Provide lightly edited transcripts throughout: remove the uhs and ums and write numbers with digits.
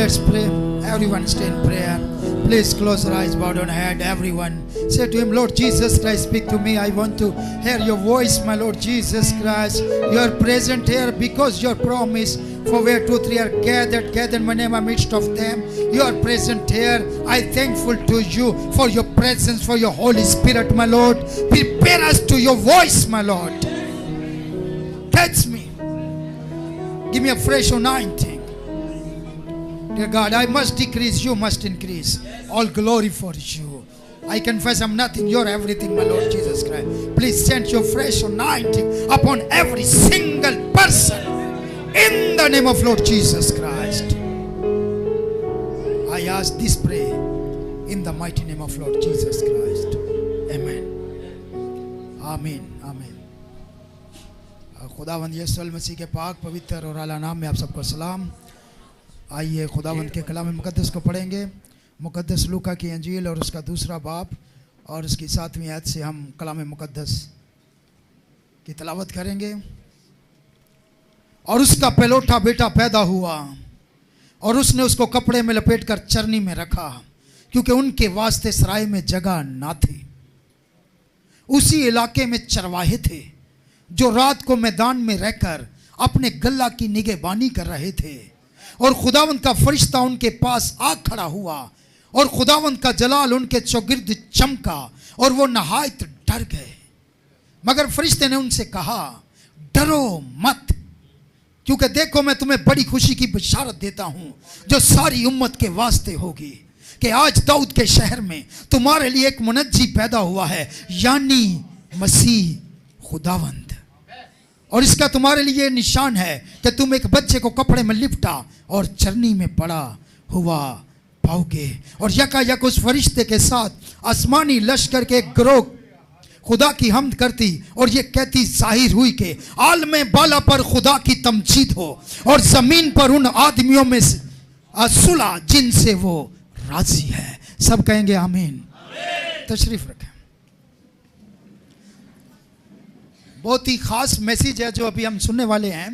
Let's pray. Everyone stay in prayer. Please close your eyes, bow down head. Everyone say to him, Lord Jesus Christ, speak to me. I want to hear your voice, my Lord Jesus Christ. You are present here because your promise, for where 2, 3 are gathered, gather in my name amidst of them. You are present here. I thankful to you for your presence, for your Holy Spirit, my Lord. Prepare us to your voice, my Lord. Touch me. Give me a fresh anointing. Dear God, I must decrease, you must increase. All glory for you. I confess I'm nothing, you're everything, my Lord Jesus Christ. Please send your fresh anointing upon every single person. In the name of Lord Jesus Christ. I ask this prayer in the mighty name of Lord Jesus Christ. Amen. Amen. Amen. खुदावंद यीशु मसीह के पाक पवित्र और आला नाम में आप सबको सलाम। आइए खुदावंद के कलाम मुकद्दस को पढ़ेंगे। मुकद्दस लूका की अंजील और उसका दूसरा बाब और उसकी 7वीं आयत से हम कलाम मुकद्दस की तिलावत करेंगे। और उसका पहलौठा बेटा पैदा हुआ और उसने उसको कपड़े में लपेटकर चरनी में रखा, क्योंकि उनके वास्ते सराय में जगह ना थी। उसी इलाके में चरवाहे थे जो रात को मैदान में रहकर अपने गल्ला की निगहबानी कर रहे थे। और खुदावंद का फरिश्ता उनके पास आ खड़ा हुआ और खुदावंद का जलाल उनके चौगिर्द चमका और वो नहायत डर गए। मगर फरिश्ते ने उनसे कहा, डरो मत, क्योंकि देखो मैं तुम्हें बड़ी खुशी की बशारत देता हूं जो सारी उम्मत के वास्ते होगी, कि आज दाऊद के शहर में तुम्हारे लिए एक मुनज्जी पैदा हुआ है, यानी मसीह खुदावंद। और इसका तुम्हारे लिए निशान है कि तुम एक बच्चे को कपड़े में लिपटा और चरनी में पड़ा हुआ पाओगे। और यकायक उस फरिश्ते के साथ आसमानी लश्कर के एक गिरोह खुदा की हमद करती और ये कहती जाहिर हुई कि आलम बाला पर खुदा की तमजीद हो और जमीन पर उन आदमियों में सुलह जिनसे वो राजी है। सब कहेंगे आमीन। तशरीफ रखें। बहुत ही खास मैसेज है जो अभी हम सुनने वाले हैं।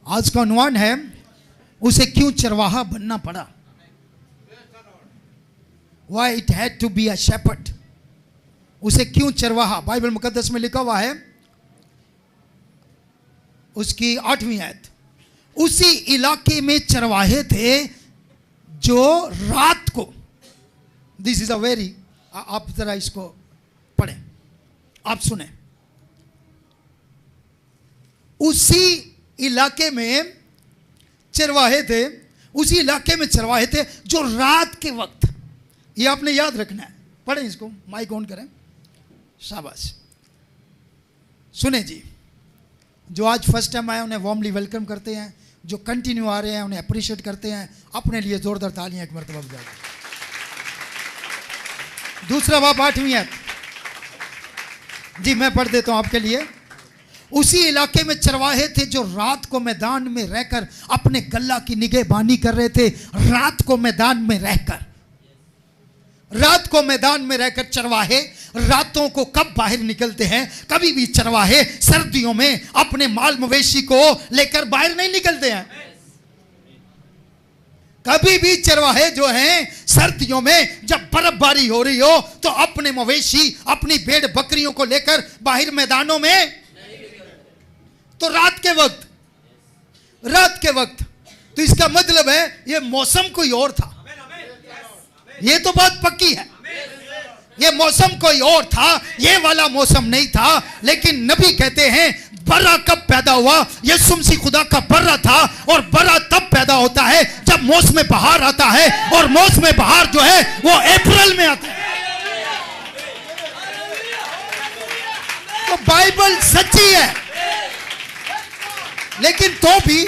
आज का उन्वान है, उसे क्यों चरवाहा बनना पड़ा। Why it had to be a shepherd। उसे क्यों चरवाहा। बाइबल मुकद्दस में लिखा हुआ है उसकी 8वीं आयत, उसी इलाके में चरवाहे थे जो रात को, दिस इज अ वेरी, आप जरा इसको पढ़ें, आप सुने। उसी इलाके में चरवाहे थे, उसी इलाके में चरवाहे थे जो रात के वक्त, ये आपने याद रखना है। पढ़ें इसको, माइक ऑन करें, शाबाश। सुने जी, जो आज फर्स्ट टाइम आए उन्हें वार्मली वेलकम करते हैं, जो कंटिन्यू आ रहे हैं उन्हें अप्रिशिएट करते हैं। अपने लिए जोरदार तालियां एक मरतबा बजाएं। दूसरा बाब 8वीं आयत जी मैं पढ़ देता हूं आपके लिए। उसी इलाके में चरवाहे थे जो रात को मैदान में रहकर अपने गल्ला की निगहबानी कर रहे थे। रात को मैदान में रहकर, रात को मैदान में रहकर चरवाहे रातों को कब बाहर निकलते हैं। कभी भी चरवाहे सर्दियों में अपने माल मवेशी को लेकर बाहर नहीं निकलते हैं। कभी भी चरवाहे जो हैं सर्दियों में जब बर्फबारी हो रही हो तो अपने मवेशी, अपनी भेड़ बकरियों को लेकर बाहर मैदानों में, तो रात के वक्त, तो इसका मतलब है ये मौसम कोई और था। ये तो बात पक्की है, ये मौसम कोई और था, ये वाला मौसम नहीं था। लेकिन नबी कहते हैं बर्रा कब पैदा हुआ। यीशु मसीह खुदा का बर्रा था और बर्रा तब पैदा होता है जब मौसम बहार आता है, और मौसम बहार जो है वो अप्रैल में आता है। तो बाइबल सच्ची है, लेकिन तो भी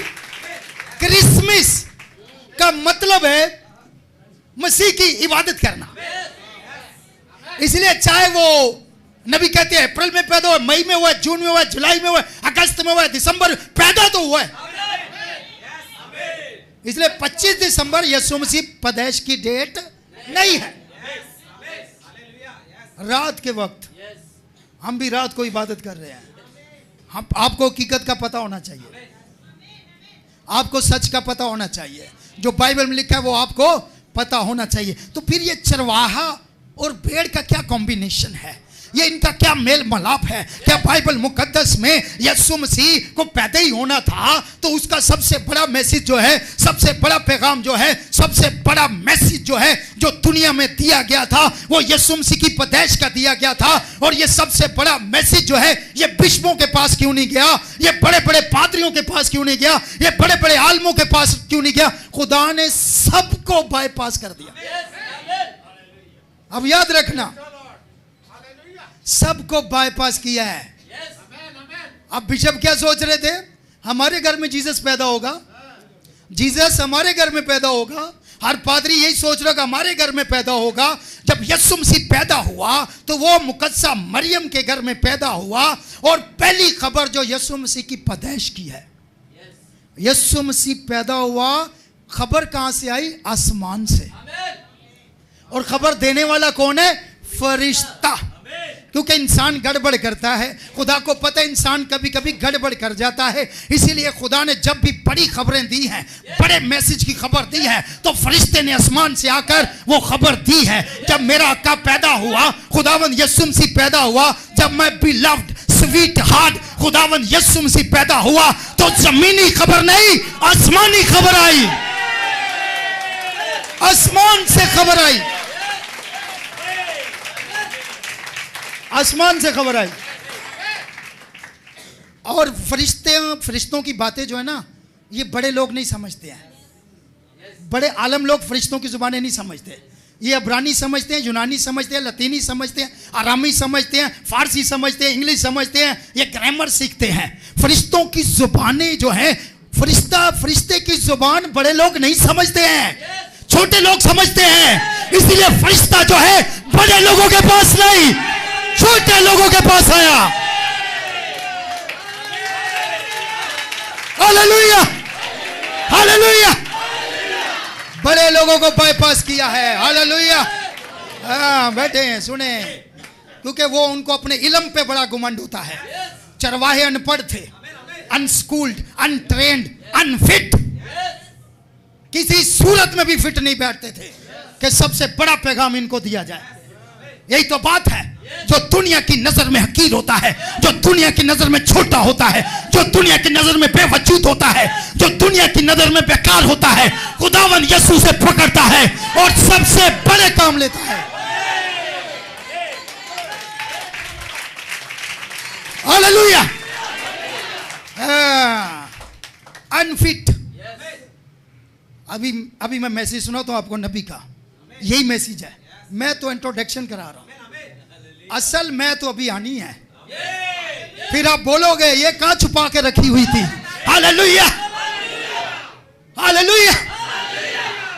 क्रिसमस का मतलब है मसीह की इबादत करना। इसलिए चाहे वो नबी कहते हैं अप्रैल में पैदा हुआ, मई में हुआ, जून में हुआ, जुलाई में हुआ, अगस्त में हुआ, दिसंबर, पैदा तो हुआ है। इसलिए 25 दिसंबर यीशु मसीह पैदाइश की डेट नहीं है। रात के वक्त हम भी रात को इबादत कर रहे हैं। हम आपको हकीकत का पता होना चाहिए, आपको सच का पता होना चाहिए, जो बाइबल में लिखा है वो आपको पता होना चाहिए। तो फिर ये चरवाहा और भेड़ का क्या कॉम्बिनेशन है, ये इनका क्या मेल मिलाप है? क्या बाइबल मुकद्दस में यीशु मसीह को पैदा ही होना था तो उसका सबसे बड़ा मैसेज जो है, सबसे बड़ा पैगाम जो है, सबसे बड़ा मैसेज जो है जो दुनिया में दिया गया था वो यीशु मसीह की पैदाइश का दिया गया था। और ये सबसे बड़ा मैसेज जो है ये बिशपों के पास क्यों नहीं गया, ये बड़े बड़े पादरियों के पास क्यों नहीं गया, ये बड़े बड़े आलमों के पास क्यों नहीं गया? खुदा ने सबको बाईपास कर दिया। अब याद रखना, सबको बाईपास किया है। अब बिशप क्या सोच रहे थे, हमारे घर में जीसस पैदा होगा, जीसस हमारे घर में पैदा होगा। हर पादरी यही सोच रहा है हमारे घर में पैदा होगा। जब यीशु मसीह पैदा हुआ तो वो मुकद्दसा मरियम के घर में पैदा हुआ। और पहली खबर जो यीशु मसीह की पैदाइश की है, यीशु मसीह पैदा हुआ, खबर कहां से आई? आसमान से। और खबर देने वाला कौन है? फरिश्ता। क्योंकि इंसान गड़बड़ करता है, खुदा को पता है इंसान कभी कभी गड़बड़ कर जाता है। इसीलिए खुदा ने जब भी बड़ी खबरें दी हैं, बड़े मैसेज की खबर दी है, तो फरिश्ते ने आसमान से आकर वो खबर दी है। जब मेरा आका पैदा हुआ, खुदावंद यीशु मसीह पैदा हुआ, जब मैं बिलव्ड स्वीट हार्ट खुदावंद यीशु मसीह पैदा हुआ, तो जमीनी खबर नहीं, आसमानी खबर आई, आसमान से खबर आई, आसमान से खबर आई। और फरिश्तों की बातें जो है ना, ये बड़े लोग नहीं समझते हैं, बड़े आलम लोग फरिश्तों की जुबानें नहीं समझते। ये अब्रानी समझते हैं, यूनानी समझते हैं, लतीनी समझते हैं, आरामी समझते हैं, फारसी समझते हैं, इंग्लिश समझते हैं, ये ग्रामर सीखते हैं। फरिश्तों की जुबानें जो हैं, फरिश्ते की जुबान बड़े लोग नहीं समझते हैं, छोटे लोग समझते हैं। इसलिए फरिश्ता जो है बड़े लोगों के पास नहीं, छोटे लोगों के पास आया। Hallelujah, hallelujah. बड़े लोगों को बाईपास किया है। हालेलुया। हाँ, बैठे हैं, सुने, क्योंकि वो उनको अपने इल्म पे बड़ा घुमंड होता है। चरवाहे अनपढ़ थे, अनस्कूल्ड, अनट्रेंड, अनफिट, किसी सूरत में भी फिट नहीं बैठते थे कि सबसे बड़ा पैगाम इनको दिया जाए। यही तो बात है, जो दुनिया की नजर में हकीर होता है, जो दुनिया की नजर में छोटा होता है, जो दुनिया की नजर में बेवजूद होता है, जो दुनिया की नजर में बेकार होता है, खुदावन यीशु से पकड़ता है और सबसे बड़े काम लेता है। हालेलुया। अनफिट। अभी मैं मैसेज सुना तो आपको नबी का, यही मैसेज है। मैं तो इंट्रोडक्शन करा रहा हूं, असल मैं तो अभी आनी है। फिर आप बोलोगे ये कहां छुपा के रखी हुई थी। Hallelujah, hallelujah.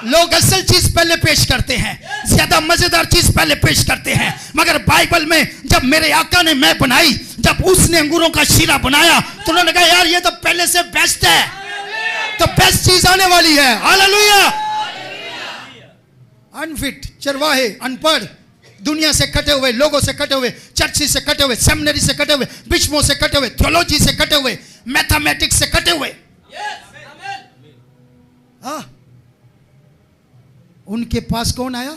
लोग असल चीज पहले पेश करते हैं, ज्यादा मजेदार चीज पहले पेश करते हैं। मगर बाइबल में जब मेरे आका ने मैं बनाई, जब उसने अंगूरों का शीरा बनाया, तो उन्होंने कहा यार ये तो पहले से बेस्ट है, तो बेस्ट चीज आने वाली है। हालेलुया। अनफिट, चरवाहे, अनपढ़, दुनिया से कटे हुए, लोगों से कटे हुए, चर्च से कटे हुए, सेमिनरी से कटे हुए, बिशपों से कटे हुए, थियोलॉजी से कटे हुए, मैथमेटिक्स से कटे हुए। उनके पास कौन आया?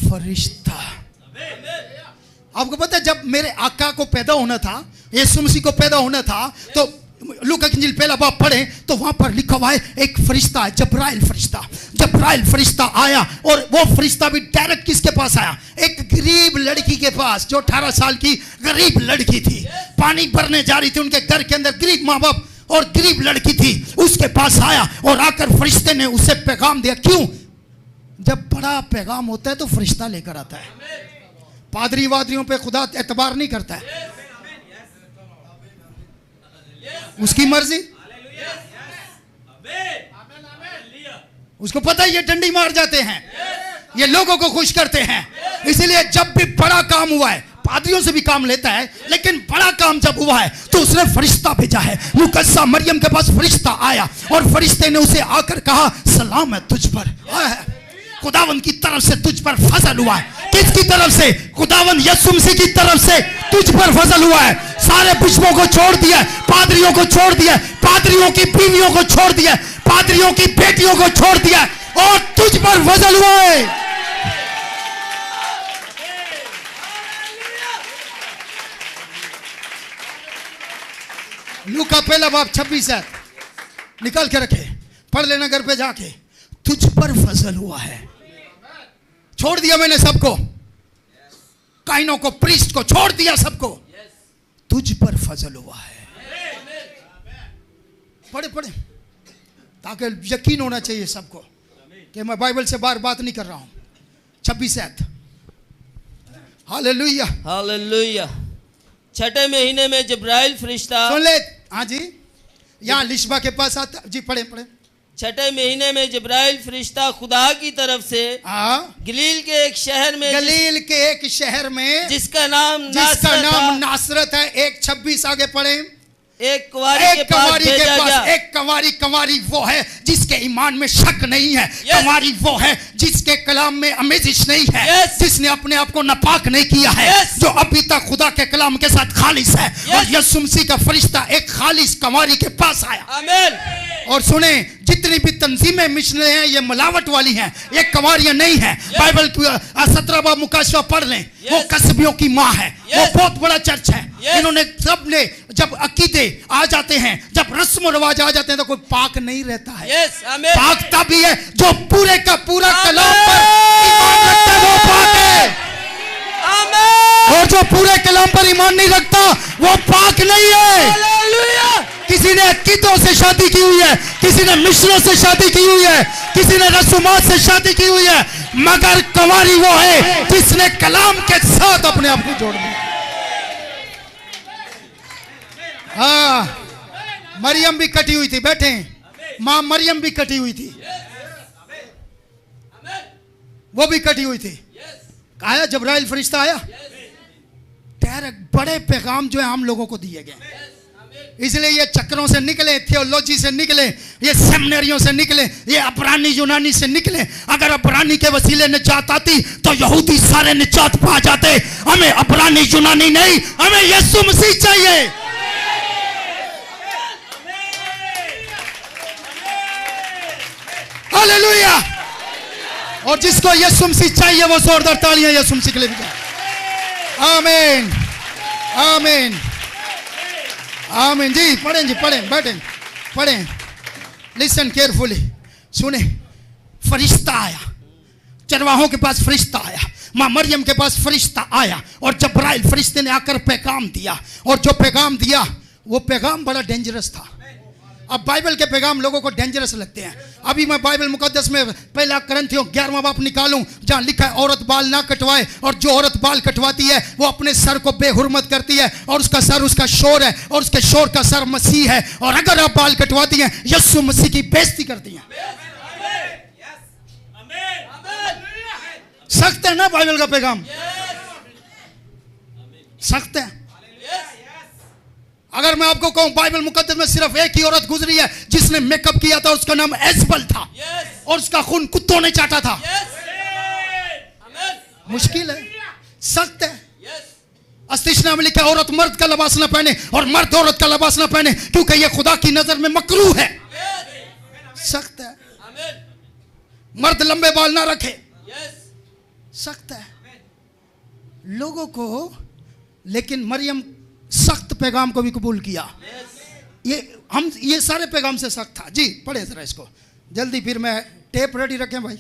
फरिश्ता। आपको पता है जब मेरे आका को पैदा होना था, यीशु मसीह को पैदा होना था, तो लूका की इंजील पहला बाब पढ़े तो वहां पर लिखा हुआ है एक फरिश्ता है, जब्राइल फरिश्ता। जब्राइल फरिश्ता आया और वो फरिश्ता भी डायरेक्ट किसके पास आया? एक गरीब लड़की के पास, जो 18 साल की गरीब लड़की थी, पानी भरने जा रही थी। उनके घर के अंदर गरीब माँ बाप और गरीब लड़की थी, उसके पास आया और आकर फरिश्ते ने उसे पैगाम दिया। क्यों? जब बड़ा पैगाम होता है तो फरिश्ता लेकर आता है। पादरी वादरियों पे खुदा एतबार नहीं करता है, उसकी मर्जी। उसको पता है ये डंडी मार जाते हैं, ये लोगों को खुश करते हैं, इसलिए जब भी बड़ा काम हुआ है, पादरियों से भी काम लेता है, लेकिन बड़ा काम जब हुआ है तो उसने फरिश्ता भेजा है। मुकद्दसा मरियम के पास फरिश्ता आया और फरिश्ते ने उसे आकर कहा, सलाम है तुझ पर, खुदावंद की तरफ से तुझ पर फजल हुआ है। किसकी तरफ से? खुदावंद यीशु मसीह की तरफ से तुझ पर फजल हुआ है। सारे बिशपों को छोड़ दिया, पादरियों को छोड़ दिया, पादरियों की बीवियों को छोड़ दिया, पादरियों की बेटियों को छोड़ दिया और तुझ पर फजल हुआ है। लूका पहला बाब 26 है, निकाल के रखे, पढ़ लेना घर पे जाके। तुझ पर फजल हुआ है। छोड़ दिया मैंने सबको, काइनों को, प्रीस्ट को छोड़ दिया सबको, तुझ पर फजल हुआ है। पढ़े पढ़े, ताकि यकीन होना चाहिए सबको कि मैं बाइबल से बार बात नहीं कर रहा हूं। 26 आयत। Hallelujah hallelujah. छठे महीने में जिब्राइल फरिश्ता, सुन ले, हाँ जी, यहाँ लिशबा के पास आता जी, पढ़े पढ़े। छठे महीने में जिब्राइल फरिश्ता खुदा की तरफ से गलील के एक शहर में, गलील के एक शहर में जिसका नाम नासरत है। 1:26 आगे पढ़े। एक कुंवारी के पास भेजा गया। एक कुंवारी वो है जिसके ईमान में शक नहीं है। कुंवारी वो है जिसके कलाम में अमेजिश नहीं है, जिसने अपने आप को नापाक नहीं किया है, जो अभी तक खुदा के कलाम के साथ खालिस है। और यीशु मसीह का फरिश्ता एक खालिस कुंवारी के पास आया। आमीन। और सुने, जितनी भी तंजीमें मिशनें हैं ये मिलावट वाली हैं, ये कुंवारियां नहीं है। बाइबल 17 बाब मुकाशवा पढ़ लें, वो कसबियों की माँ है। वो बहुत बड़ा चर्च है। इन्होंने सबने जब अकीदे आ जाते हैं, जब रस्म रिवाज आ जाते हैं, तो कोई पाक नहीं रहता है। पाक तभी है जो पूरे का पूरा कलाम पर ईमान रखता है, वो पाक है। और जो पूरे कलाम पर ईमान नहीं रखता वो पाक नहीं है। किसी ने अकीदों से शादी की हुई है, किसी ने मिशनों से शादी की हुई है, किसी ने रसूमात से शादी की हुई है, मगर कुंवारी वो है जिसने कलाम के साथ अपने आप को जोड़ दिया। हाँ, मरियम भी कटी हुई थी, बैठे, मां मरियम भी कटी हुई थी, वो भी कटी हुई थी। आया जिब्राइल फरिश्ता आया, डायरेक्ट बड़े पैगाम जो है हम लोगों को दिए गए। इसलिए ये चक्रों से निकले, थियोलॉजी से निकले, ये सेमिनरियों से निकले, ये अबरानी यूनानी से निकले। अगर अबरानी के वसीले निजात आती तो यहूदी सारे निजात पा जाते। हमें अबरानी यूनानी नहीं, हमें यीशु मसीह चाहिए। हालेलुया। और जिसको यीशु मसीह चाहिए वो जोरदार तालियां यीशु मसीह के लिए बजाएं। आमीन आमीन आमीन। जी पढ़ें, जी पढ़ें, बैठें, पढ़ें, लिसन केयरफुली, सुने। फरिश्ता आया, चरवाहों के पास फरिश्ता आया, मां मरियम के पास फरिश्ता आया, और जिब्राइल फरिश्ते ने आकर पैगाम दिया। और जो पैगाम दिया वो पैगाम बड़ा डेंजरस था। अब बाइबल के पैगाम लोगों को डेंजरस लगते हैं। अभी मैं बाइबल मुकद्दस में पहला करंथियों 11वां बाब निकालूं, जहां लिखा है औरत बाल ना कटवाए, और जो औरत बाल कटवाती है वो अपने सर को बेहुरमत करती है, और उसका सर उसका शोर है, और उसके शोर का सर मसीह है। और अगर आप बाल कटवाती हैं, यीशु मसीह की बेइज्जती करती हैं। सख्त है ना बाइबल का पैगाम, सख्त है। अगर मैं आपको कहूं बाइबल मुकद्दस में सिर्फ एक ही औरत गुजरी है जिसने मेकअप किया था, उसका नाम एजबल था, और उसका खून कुत्तों ने चाटा था। मुश्किल है, सख्त है। अस्तिशना में लिखा है औरत मर्द का लिबास ना पहने और मर्द औरत का लिबास ना पहने, क्योंकि यह खुदा की नजर में मकरूह है। सख्त है। मर्द लंबे बाल ना रखे, सख्त है लोगों को। लेकिन मरियम सख्त पैगाम को भी कबूल किया। ये सारे पैगाम से सख्त था। जी पढ़े जरा इसको जल्दी, फिर मैं टेप रेडी रखें भाई।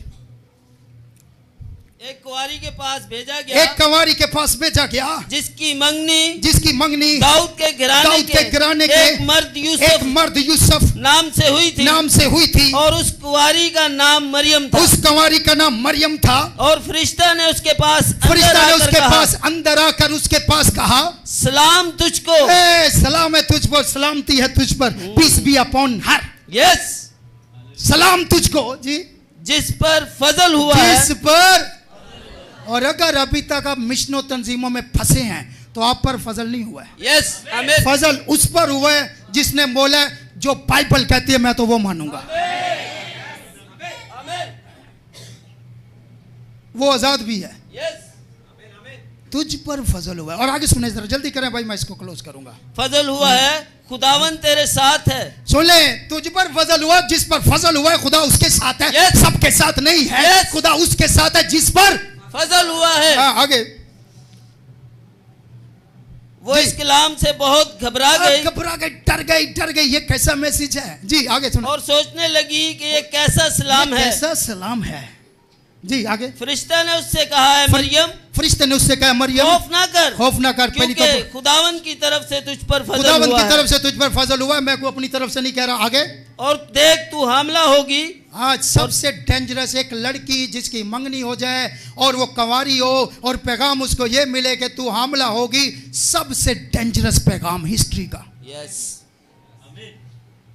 एक कुंवारी के पास भेजा गया, एक कुंवारी के पास भेजा गया जिसकी मंगनी दाऊद के घराने के एक मर्द यूसुफ नाम से हुई थी और उस कुंवारी का नाम मरियम था। और फरिश्ता ने उसके पास अंदर आकर उसके पास कहा, सलाम तुझको, सलाम है तुझ पर, सलामती है तुझ पर, peace be upon her. Yes, सलाम तुझको जी, जिस पर फजल हुआ है, जिस पर। और अगर अभी तक आप मिशनों तंजीमों में फंसे हैं तो आप पर फजल नहीं हुआ है। यस, आमीन। फजल उस पर हुआ है जिसने बोला जो बाइबल कहती है मैं तो वो मानूंगा। वो आजाद भी है। यस, तुझ पर फजल हुआ है। और आगे सुने जरा, जल्दी करें भाई, मैं इसको क्लोज करूंगा। फजल हुआ है, खुदावन तेरे साथ है। सुन ले, तुझ पर फजल हुआ, जिस पर फजल हुआ है खुदा उसके साथ है। yes. सबके साथ नहीं है। yes. खुदा उसके साथ है जिस पर फजल हुआ है। आगे वो इस कलाम से बहुत घबरा गई, डर गई। ये कैसा मैसेज है जी? आगे सुनो। और सोचने लगी कि ये कैसा सलाम है, कैसा सलाम है जी। आगे फरिश्ता ने उससे कहा है, मरियम, फरिश्ते ने उससे कहा, मरियम खौफ ना कर, क्योंकि खुदावन की तरफ से तुझ पर फजल खुदावन हुआ की तरफ से तुझ पर फजल हुआ है, मैं को अपनी तरफ से नहीं कह रहा। आगे, और देख तू हामला होगी। आज सबसे डेंजरस एक लड़की जिसकी मंगनी हो जाए और वो कंवारी हो और पैगाम उसको ये मिले कि तू हामला होगी, सबसे डेंजरस पैगाम हिस्ट्री का। यस,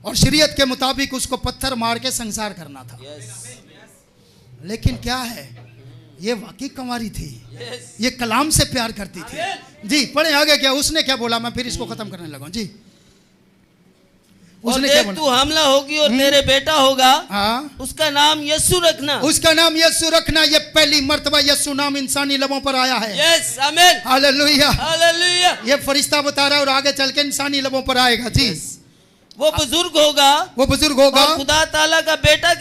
और शरीयत के मुताबिक उसको पत्थर मार के संसार करना था। लेकिन क्या है, ये वाकई कंवारी थी, ये कलाम से प्यार करती थी जी। पढ़े आगे क्या उसने क्या बोला, मैं फिर इसको खत्म करने लगा जी। उसने क्या बोला? तू हमला होगी और तेरे बेटा होगा, उसका नाम यीशु रखना। उसका नाम यीशु रखना। ये पहली मर्तबा यीशु नाम इंसानी लबों पर आया है। यस, आमीन, हालेलुया, हालेलुया। ये फरिश्ता बता रहा है और आगे चल के इंसानी लबों पर आएगा जी। वो बुजुर्ग होगा, और खुदा ताला का बेटा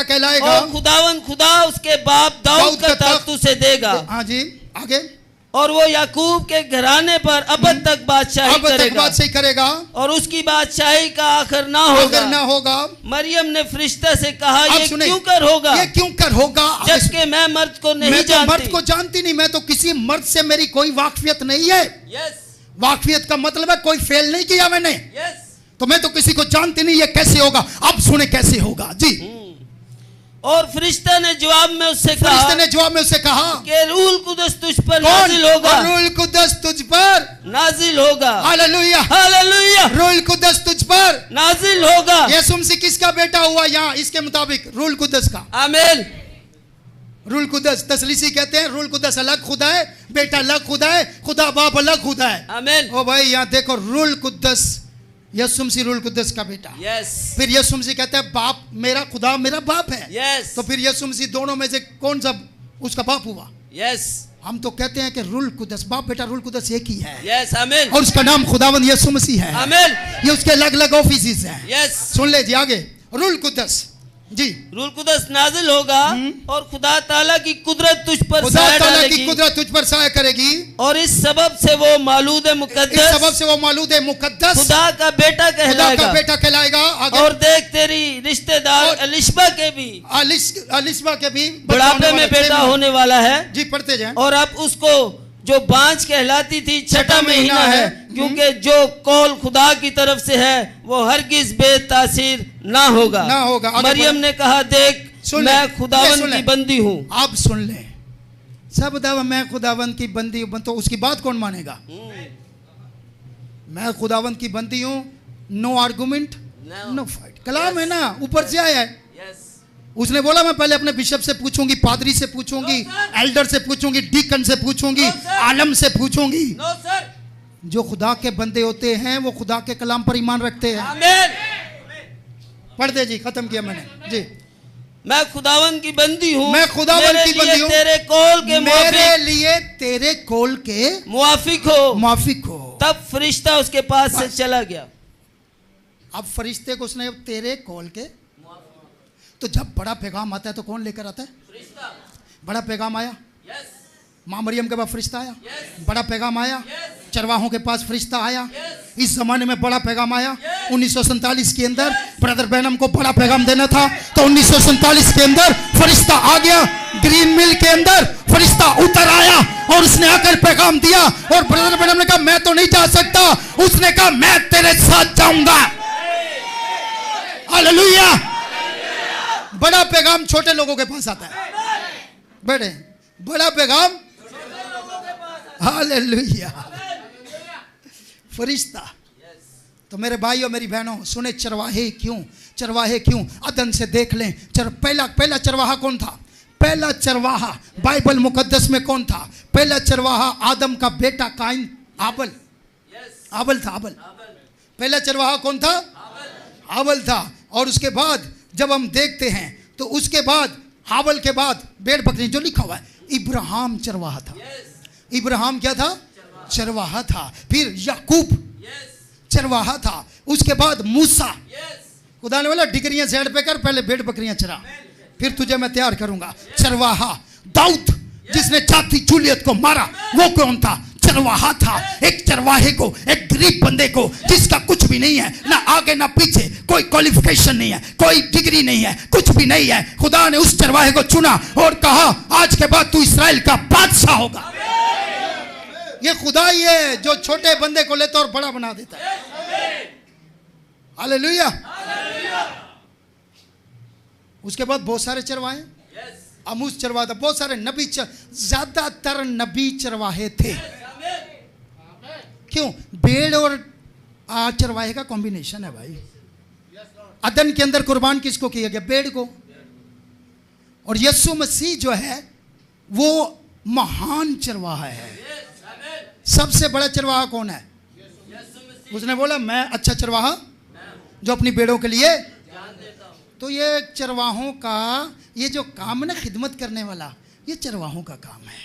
कहलाएगा, और खुदा उसके बाप दाऊद का तख्त उसे देगा। हाँ जी, आगे। और वो याकूब के घराने पर अब तक बादशाही करेगा, और उसकी बादशाही का आखिर ना होगा। मरियम ने फरिश्ता से कहा, ये क्यों कर होगा, जबकि मैं मर्द को जानती नहीं, मैं तो किसी मर्द से मेरी कोई वाकफियत नहीं है। वाकफियत का मतलब है कोई फेल नहीं किया मैंने। तो मैं तो किसी को जानती नहीं, ये कैसे होगा? अब सुने कैसे होगा जी। और फरिश्ता ने जवाब में उससे कहा कि रूह कुदस तुझ पर नाजिल होगा। रूह कुदस तुझ पर नाजिल होगा। Hallelujah, hallelujah. रूह कुदस तुझ पर नाजिल होगा। यीशु मसीह किसका बेटा हुआ यहाँ इसके मुताबिक? रूह कुदस का। आमीन। रूह कुदस, तसलीसी कहते हैं रूह कुदस अलग खुदा है, बेटा अलग खुदा है, खुदा बाप अलग खुदा है। आमीन। ओ भाई यहाँ देखो, रूह कुदस यीशु मसीह रूह कुदस का बेटा। यस। फिर यीशु मसीह कहते हैं बाप मेरा खुदा मेरा बाप है। यस। तो फिर यीशु मसीह दोनों में से कौन सा उसका बाप हुआ? यस। हम तो कहते हैं कि रूह कुदस, बाप बेटा रूह कुदस एक ही है। यस, आमीन। और उसका नाम खुदावंद यीशु मसीह है। आमीन। ये उसके अलग अलग ऑफिस हैं। यस। सुन ले जी आगे, रूह कुदस जी। रूह कुदस नाजिल होगा और खुदा ताला की कुदरत तुझ पर साया करेगी, और इस सबब से वो मालूद मुकद्दस खुदा का बेटा कहलाएगा। और देख तेरी रिश्तेदार अलिशबा के भी बुढ़ापे में बेटा होने वाला है जी। पढ़ते जाएं। और अब उसको जो बांझ कहलाती थी 6वां महीना है, क्योंकि जो कौल खुदा की तरफ से है वो हरगिज बेतासीर ना होगा। मरियम ने कहा, देख मैं खुदावन की बंदी हूँ। आप सुन ले, सब दावा मैं खुदावन की बंदी हूँ, तो उसकी बात कौन मानेगा? मैं खुदावन की बंदी हूँ, नो आर्गुमेंट, नो फाइट। कलाम है ना, ऊपर से आया है। उसने बोला मैं पहले अपने बिशप से पूछूंगी, पादरी से पूछूंगी, एल्डर से पूछूंगी, डीकन से पूछूंगी, आलम से पूछूंगी। जो खुदा के बंदे होते हैं वो खुदा के कलाम पर ईमान रखते हैं। आमीन। पढ़ दे जी, खत्म किया मैंने जी। मैं खुदावन की बंदी हूँ, मैं खुदावन की बंदी हूँ, तेरे कौल के मेरे लिए तेरे कौल के मुआफिक हो। तब फरिश्ता उसके पास से चला गया। अब फरिश्ते को उसने तेरे कौल के, तो जब बड़ा पैगाम आता है तो कौन लेकर आता है? फरिश्ता। बड़ा पैगाम आया, माँ मरियम के पास फरिश्ता आया। बड़ा पैगाम आया, चरवाहों के पास फरिश्ता आया। इस जमाने में बड़ा पैगाम आया। 1947 के अंदर ब्रदर बैनम को बड़ा पैगाम देना था, तो 1947 के अंदर फरिश्ता आ गया, ग्रीन मिल के अंदर फरिश्ता उतर आया और उसने आकर पैगाम दिया, और ब्रदर ब्रैनम ने कहा मैं तो नहीं जा सकता, उसने कहा मैं तेरे साथ जाऊंगा। हालेलुया। बड़ा पैगाम छोटे लोगों के पास आता है, बड़ा पैगाम। हालेलुया। फरिश्ता। तो मेरे भाई और मेरी बहनों सुने, चरवाहे क्यों अदन से देख लें। पहला चरवाहा कौन था? पहला चरवाहा बाइबल मुकद्दस में कौन था? पहला चरवाहा आदम का बेटा काइन, आबल था। पहला चरवाहा कौन था? आबल था। और उसके बाद जब हम देखते हैं तो उसके बाद हावल के बाद भेड़ बकरी, जो लिखा हुआ है, इब्राहिम चरवाहा था। इब्राहिम क्या था? चरवाहा था। फिर याकूब चरवाहा था। उसके बाद मूसा। खुदा ने बोला डिग्रियां साइड पे कर, पहले भेड़ बकरियां चरा, फिर तुझे मैं तैयार करूंगा। चरवाहा। दाऊद जिसने चाची जूलियत को मारा, वो कौन था? चरवाहा था। एक चरवाहे को, एक गरीब बंदे को जिसका कुछ भी नहीं है, ना आगे ना पीछे, कोई क्वालिफिकेशन नहीं है, कोई डिग्री नहीं है, कुछ भी नहीं है, खुदा ने उस चरवाहे को चुना और कहा आज के बाद तू इस्राएल का बादशाह होगा। ये खुदा ही है जो छोटे बंदे को लेता और बड़ा बना देता है। हालेलुया। उसके बाद बहुत सारे चरवाहे, अमूस चरवाहा था, बहुत सारे नबी, ज्यादातर नबी चरवाहे थे। क्यों? भेड़ और चरवाहे का कॉम्बिनेशन है भाई। अदन के अंदर कुर्बान किसको किया गया? भेड़ को। और यीशु मसीह जो है वो महान चरवाहा है। सबसे बड़ा चरवाहा कौन है? उसने बोला मैं अच्छा चरवाहा जो अपनी भेड़ों के लिए। तो ये चरवाहों का ये जो काम है ना, खिदमत करने वाला, ये चरवाहों का काम है।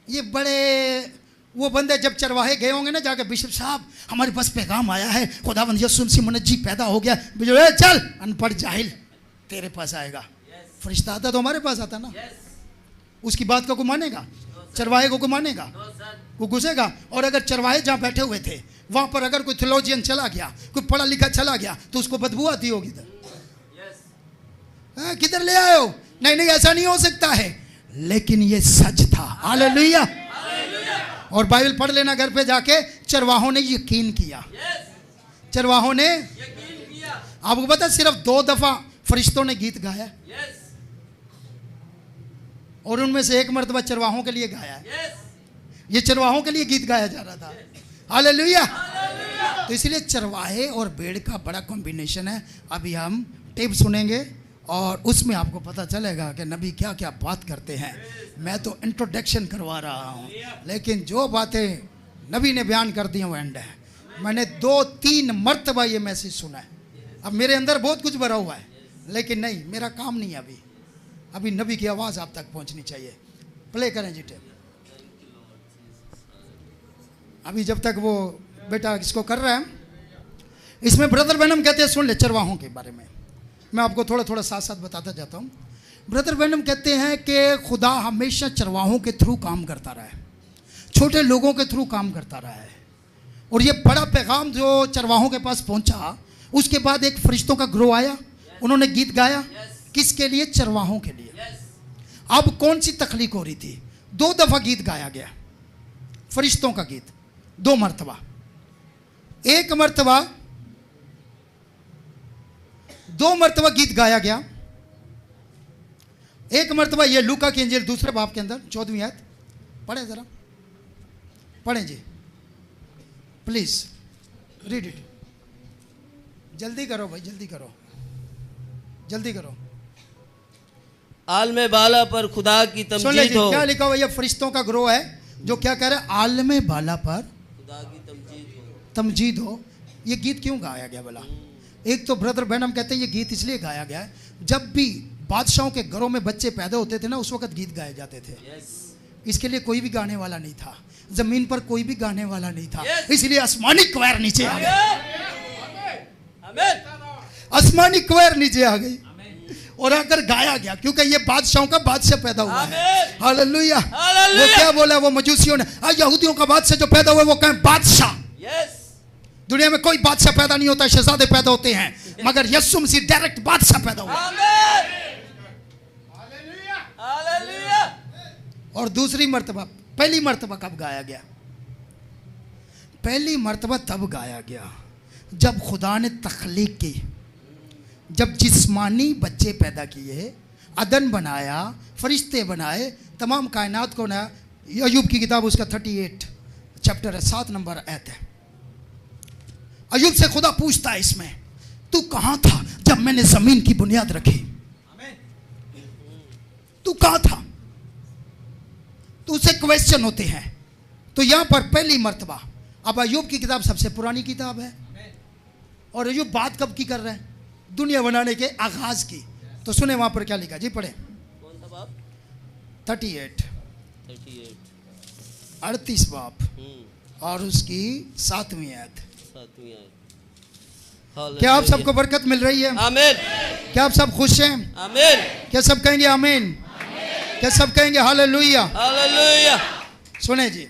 ये बड़े वो बंदे जब चरवाहे गए होंगे ना जाके, बिशप साहब हमारे पास पैगाम आया है, खुदावंद यीशु मसीह मुनज्जी पैदा हो गया। चल अनपढ़ जाहिल, तेरे पास आएगा। फरिश्ता आता तो हमारे पास आता ना, उसकी बात को मानेगा? चरवाहे को मानेगा? वो घुसेगा। और अगर चरवाहे जहाँ बैठे हुए थे वहां पर अगर कोई थियोलॉजियन चला गया, कोई पढ़ा लिखा चला गया, तो उसको बदबू आती होगी। किधर ले आए हो? नहीं ऐसा नहीं हो सकता है। लेकिन ये सच था। हालेलुया। और बाइबल पढ़ लेना घर पे जाके। चरवाहों ने यकीन किया। चरवाहों ने आपको पता, सिर्फ 2 दफा फरिश्तों ने गीत गाया, और उनमें से एक मर्तबा चरवाहों के लिए गाया। ये चरवाहों के लिए गीत गाया जा रहा था। हालेलुया। तो इसलिए चरवाहे और भेड़ का बड़ा कॉम्बिनेशन है। अभी हम टेप सुनेंगे और उसमें आपको पता चलेगा कि नबी क्या क्या बात करते हैं। मैं तो इंट्रोडक्शन करवा रहा हूँ, लेकिन जो बातें नबी ने बयान कर दी वो एंड है। मैंने 2-3 मर्तबा ये मैसेज सुना है। अब मेरे अंदर बहुत कुछ भरा हुआ है, लेकिन नहीं, मेरा काम नहीं है अभी नबी की आवाज़ आप तक पहुँचनी चाहिए। प्ले करें जी टेप। अभी जब तक वो बेटा इसको कर रहा है, इसमें ब्रदर ब्रैनम कहते हैं, सुन ले चरवाहों के बारे में मैं आपको थोड़ा थोड़ा साथ साथ बताता जाता हूँ। ब्रदर ब्रैनम कहते हैं कि खुदा हमेशा चरवाहों के थ्रू काम करता रहा है, छोटे लोगों के थ्रू काम करता रहा है। और ये बड़ा पैगाम जो चरवाहों के पास पहुंचा, उसके बाद एक फरिश्तों का ग्रोह आया, उन्होंने गीत गाया। किसके लिए? चरवाहों के लिए। अब कौन सी तख्लीक हो रही थी? 2 दफा गीत गाया गया, फरिश्तों का गीत 2 मरतबा। एक मरतबा 2 मरतबा गीत गाया गया। एक मरतबा ये लूका की इंजील 2 बाब के अंदर 14वीं आयत पढ़े, जरा पढ़ें जी प्लीज, रीड इट। जल्दी करो भाई, जल्दी करो, जल्दी करो। आलमे बाला पर खुदा की तमजीद हो। क्या लिखा हुआ? ये फरिश्तों का ग्रोह है जो क्या कह रहे हैं? आलमे बाला पर खुदा की तमजीद हो। ये गीत क्यों गाया गया भला? एक तो ब्रदर ब्रैनम कहते हैं ये गीत इसलिए गाया गया है, जब भी बादशाहों के घरों में बच्चे पैदा होते थे ना, उस वक्त गीत गाए जाते थे। इसके लिए कोई भी गाने वाला नहीं था, जमीन पर कोई भी गाने वाला नहीं था, इसलिए आसमानी क्वायर नीचे आ गई। आसमानी क्वायर नीचे आ गई और आकर गाया गया, क्योंकि ये बादशाहों का बादशाह पैदा हुआ है। हालेलुया। वो क्या बोला? वो मजूसियों ने, यहूदियों का बादशाह जो पैदा हुआ वो कहें बादशाह। दुनिया में कोई बादशाह पैदा नहीं होता, शहजादे पैदा होते हैं, मगर यीशु मसीह डायरेक्ट बादशाह पैदा हुआ। और दूसरी मर्तबा, पहली मर्तबा कब गाया गया? पहली मर्तबा तब गाया गया जब खुदा ने तख्लीक की, जब जिस्मानी बच्चे पैदा किए, अदन बनाया, फरिश्ते बनाए, तमाम कायनात को नया। अय्यूब की किताब उसका 38 चैप्टर है, 7 नंबर आयत है। अय्यूब से खुदा पूछता है इसमें, तू कहां था जब मैंने जमीन की बुनियाद रखी? तू कहां था? तो उससे क्वेश्चन होते हैं। तो यहां पर पहली मर्तबा, अब अय्यूब की किताब सबसे पुरानी किताब है और अय्यूब बात कब की कर रहे हैं? दुनिया बनाने के आगाज की। तो सुने वहां पर क्या लिखा जी, पढ़े। कौन सा बाब? 38 38 बाब और उसकी 7वीं आयत। क्या आप सबको बरकत मिल रही है? आमीन। क्या आप सब खुश हैं? आमीन। क्या सब कहेंगे आमीन? क्या सब कहेंगे हालेलुया? हालेलुया। सुने जी,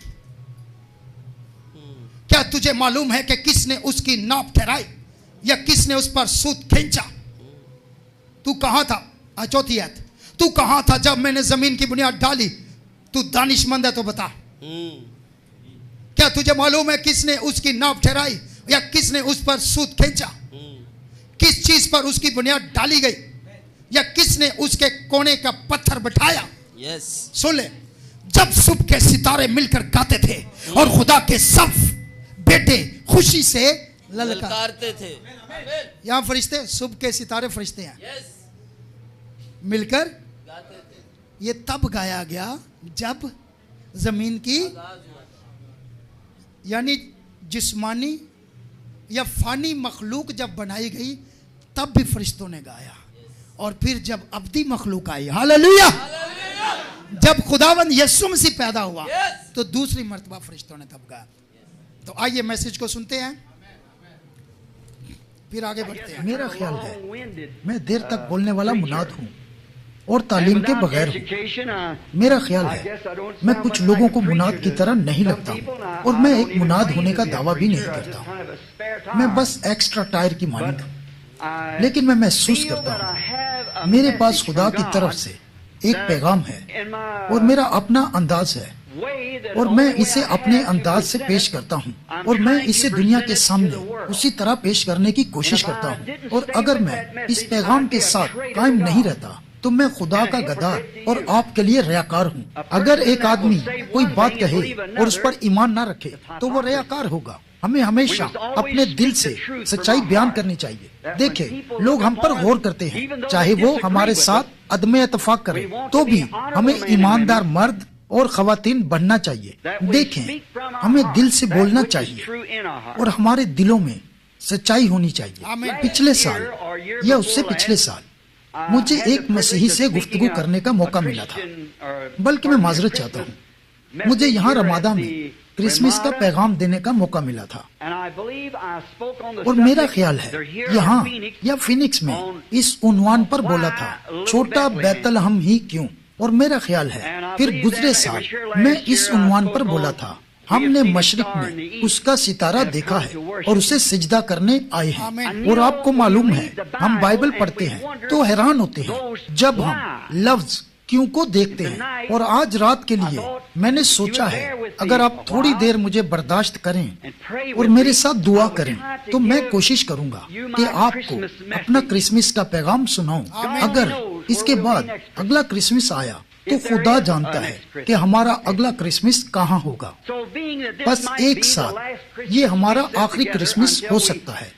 क्या तुझे मालूम है कि किसने उसकी नाप ठहराई या किसने उस पर सूत खींचा? तू कहां था? 4थी आयत, तू कहां था जब मैंने जमीन की बुनियाद डाली? तू दानिशमंद है तो बता। क्या तुझे मालूम है किसने उसकी नाप ठहराई या किसने उस पर सूत खींचा? किस चीज पर उसकी बुनियाद डाली गई या किसने उसके कोने का पत्थर बिठाया? यस। सुन ले, जब सुबह के सितारे मिलकर गाते थे और खुदा के सब बेटे खुशी से ललकारते थे। यहां फरिश्ते, सुबह के सितारे फरिश्ते हैं, मिलकर गाते थे। ये तब गाया गया जब जमीन की, यानी जिस्मानी या फानी मखलूक जब बनाई गई तब भी फरिश्तों ने गाया। और फिर जब अब्दी मखलूक आई, हालेलुया, जब खुदावंद यीशु मसीह पैदा हुआ तो दूसरी मर्तबा फरिश्तों ने तब गाया। तो आइए मैसेज को सुनते हैं, फिर आगे बढ़ते हैं। मेरा ख्याल है मैं देर तक बोलने वाला मुनाद हूँ और तालीम के बगैर हूँ। मेरा ख्याल है मैं कुछ लोगों को मुनाद की तरह नहीं लगता हूँ और मैं एक मुनाद होने का दावा भी नहीं करता। मैं बस एक्स्ट्रा टायर की मालिक हूँ, लेकिन मैं महसूस करता हूँ मेरे पास खुदा की तरफ से एक पैगाम है और मेरा अपना अंदाज है और मैं इसे अपने अंदाज से पेश करता हूँ और मैं इसे दुनिया के सामने उसी तरह पेश करने की कोशिश करता हूँ। और अगर मैं इस पैगाम के साथ कायम नहीं रहता तो मैं खुदा का गद्दार और आपके लिए रियाकार हूँ। अगर एक आदमी कोई बात कहे और उस पर ईमान ना रखे तो वो रियाकार होगा। हमें हमेशा अपने दिल से सच्चाई बयान करनी चाहिए। देखें, लोग हम पर गौर करते हैं, चाहे वो हमारे साथ अदम इत्तेफाक करें तो भी हमें ईमानदार मर्द और खवातीन बनना चाहिए। देखें, हमें दिल से बोलना चाहिए और हमारे दिलों में सच्चाई होनी चाहिए। पिछले साल या उससे पिछले साल मुझे एक मसीही से गुफ्तगू करने का मौका मिला था, बल्कि मैं माजरत चाहता हूँ, मुझे यहाँ रमादा में क्रिसमस का पैगाम देने का मौका मिला था और मेरा ख्याल है यहाँ या फिनिक्स में इस उन्वान पर बोला था, छोटा बैतलहम ही क्यों। और मेरा ख्याल है फिर गुजरे साल मैं इस उन्वान पर बोला था, हमने मशरिक में उसका सितारा देखा है और उसे सिजदा करने आए हैं। और आपको मालूम है, हम बाइबल पढ़ते हैं तो हैरान होते हैं जब हम लफ्ज क्यों को देखते हैं। और आज रात के लिए मैंने सोचा है, अगर आप थोड़ी देर मुझे बर्दाश्त करें और मेरे साथ दुआ करें तो मैं कोशिश करूंगा कि आपको अपना क्रिसमस का पैगाम सुनाऊं। अगर इसके बाद अगला क्रिसमस आया तो खुदा जानता है कि हमारा अगला क्रिसमस कहाँ होगा। बस एक साल ये हमारा आखिरी क्रिसमस हो सकता है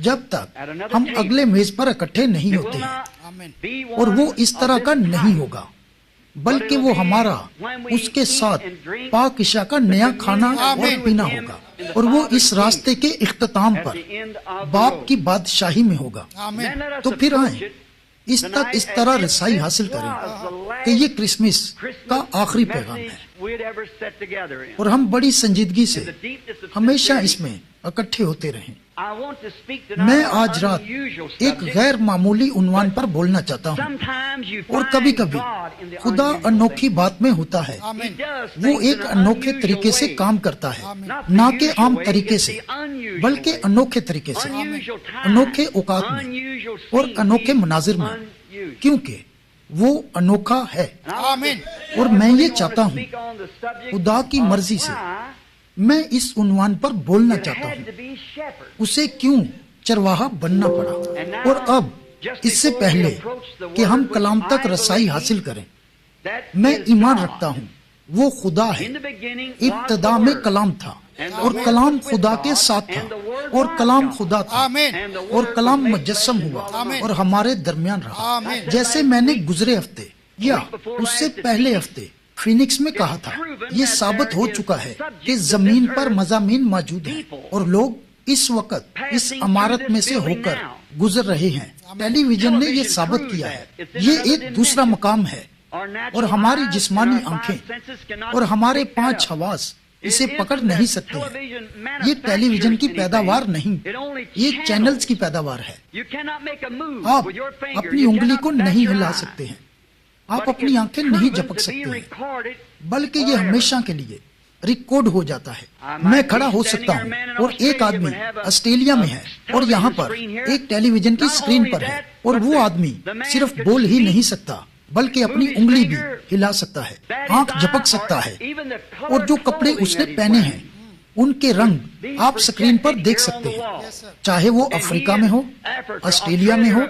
जब तक हम अगले मेज पर इकट्ठे नहीं होते हैं। और वो इस तरह का नहीं होगा, बल्कि वो हमारा उसके साथ पाक इशा का नया खाना और पीना होगा। और वो इस रास्ते के इख्तिताम पर बाप की बादशाही में होगा। तो फिर आए इस तरह रसाई हासिल करें कि ये क्रिसमस का आखिरी पैगाम है और हम बड़ी संजीदगी से हमेशा इसमें इकट्ठे होते रहें। मैं आज रात एक गैर मामूली उन्वान पर बोलना चाहता हूँ। और कभी कभी खुदा अनोखी बात में होता है, वो एक अनोखे तरीके से काम करता है, ना कि आम तरीके से बल्कि अनोखे तरीके से, अनोखे औकात में और अनोखे मनाजिर में। क्योंकि वो अनोखा है। आमीन। और मैं ये चाहता हूँ, खुदा की मर्जी से मैं इस उन्वान पर बोलना चाहता हूँ, उसे क्यों चरवाहा बनना पड़ा। और अब इससे पहले कि हम कलाम तक रसाई हासिल करें, मैं ईमान रखता हूँ वो खुदा है। इब्तिदा में कलाम था और कलाम खुदा के साथ था और कलाम खुदा था और कलाम मुजस्सम हुआ और हमारे दरमियान रहा। जैसे मैंने गुजरे हफ्ते या उससे पहले हफ्ते फिनिक्स में कहा था, ये साबित हो चुका है कि जमीन पर मज़ामीन मौजूद हैं और लोग इस वक्त इस इमारत में से होकर गुजर रहे हैं। टेलीविजन ने ये साबित किया है। ये एक दूसरा मकाम है और हमारी जिस्मानी आंखें और हमारे 5 हवास इसे पकड़ नहीं सकते हैं। ये टेलीविजन की पैदावार नहीं, ये चैनल्स की पैदावार है। आप अपनी उंगली को नहीं हिला सकते हैं, आप अपनी आंखें नहीं झपक सकते हैं, बल्कि ये हमेशा के लिए रिकॉर्ड हो जाता है। मैं खड़ा हो सकता हूँ और एक आदमी ऑस्ट्रेलिया में है और यहाँ पर एक टेलीविजन की स्क्रीन पर है और वो आदमी सिर्फ बोल ही नहीं सकता बल्कि अपनी उंगली भी हिला सकता है, आंख झपक सकता है, और जो कपड़े उसने पहने हैं उनके रंग आप स्क्रीन पर देख सकते हैं, चाहे वो अफ्रीका में हो, ऑस्ट्रेलिया में हो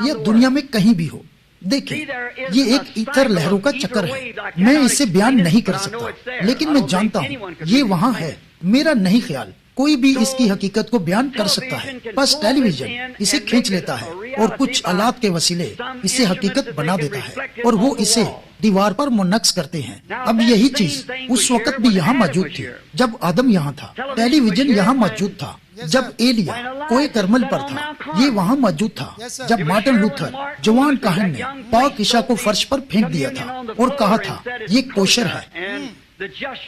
या दुनिया में कहीं भी हो। देखिए, ये एक ईथर लहरों का चक्कर है। मैं इसे बयान नहीं कर सकता, लेकिन मैं जानता हूँ ये वहाँ है। मेरा नहीं ख्याल कोई भी इसकी हकीकत को बयान कर सकता है, बस टेलीविजन इसे खींच लेता है और कुछ आलात के वसीले इसे हकीकत बना देता है और वो इसे दीवार पर मुनक्स करते हैं। अब यही चीज उस वक्त भी यहाँ मौजूद थी जब आदम यहाँ था। टेलीविजन यहाँ मौजूद था जब एलिया कोई करमल पर था। ये वहाँ मौजूद था जब मार्टिन लूथर जवान काहिन ने पाक ईशा को फर्श पर फेंक दिया था और कहा था ये कोशर है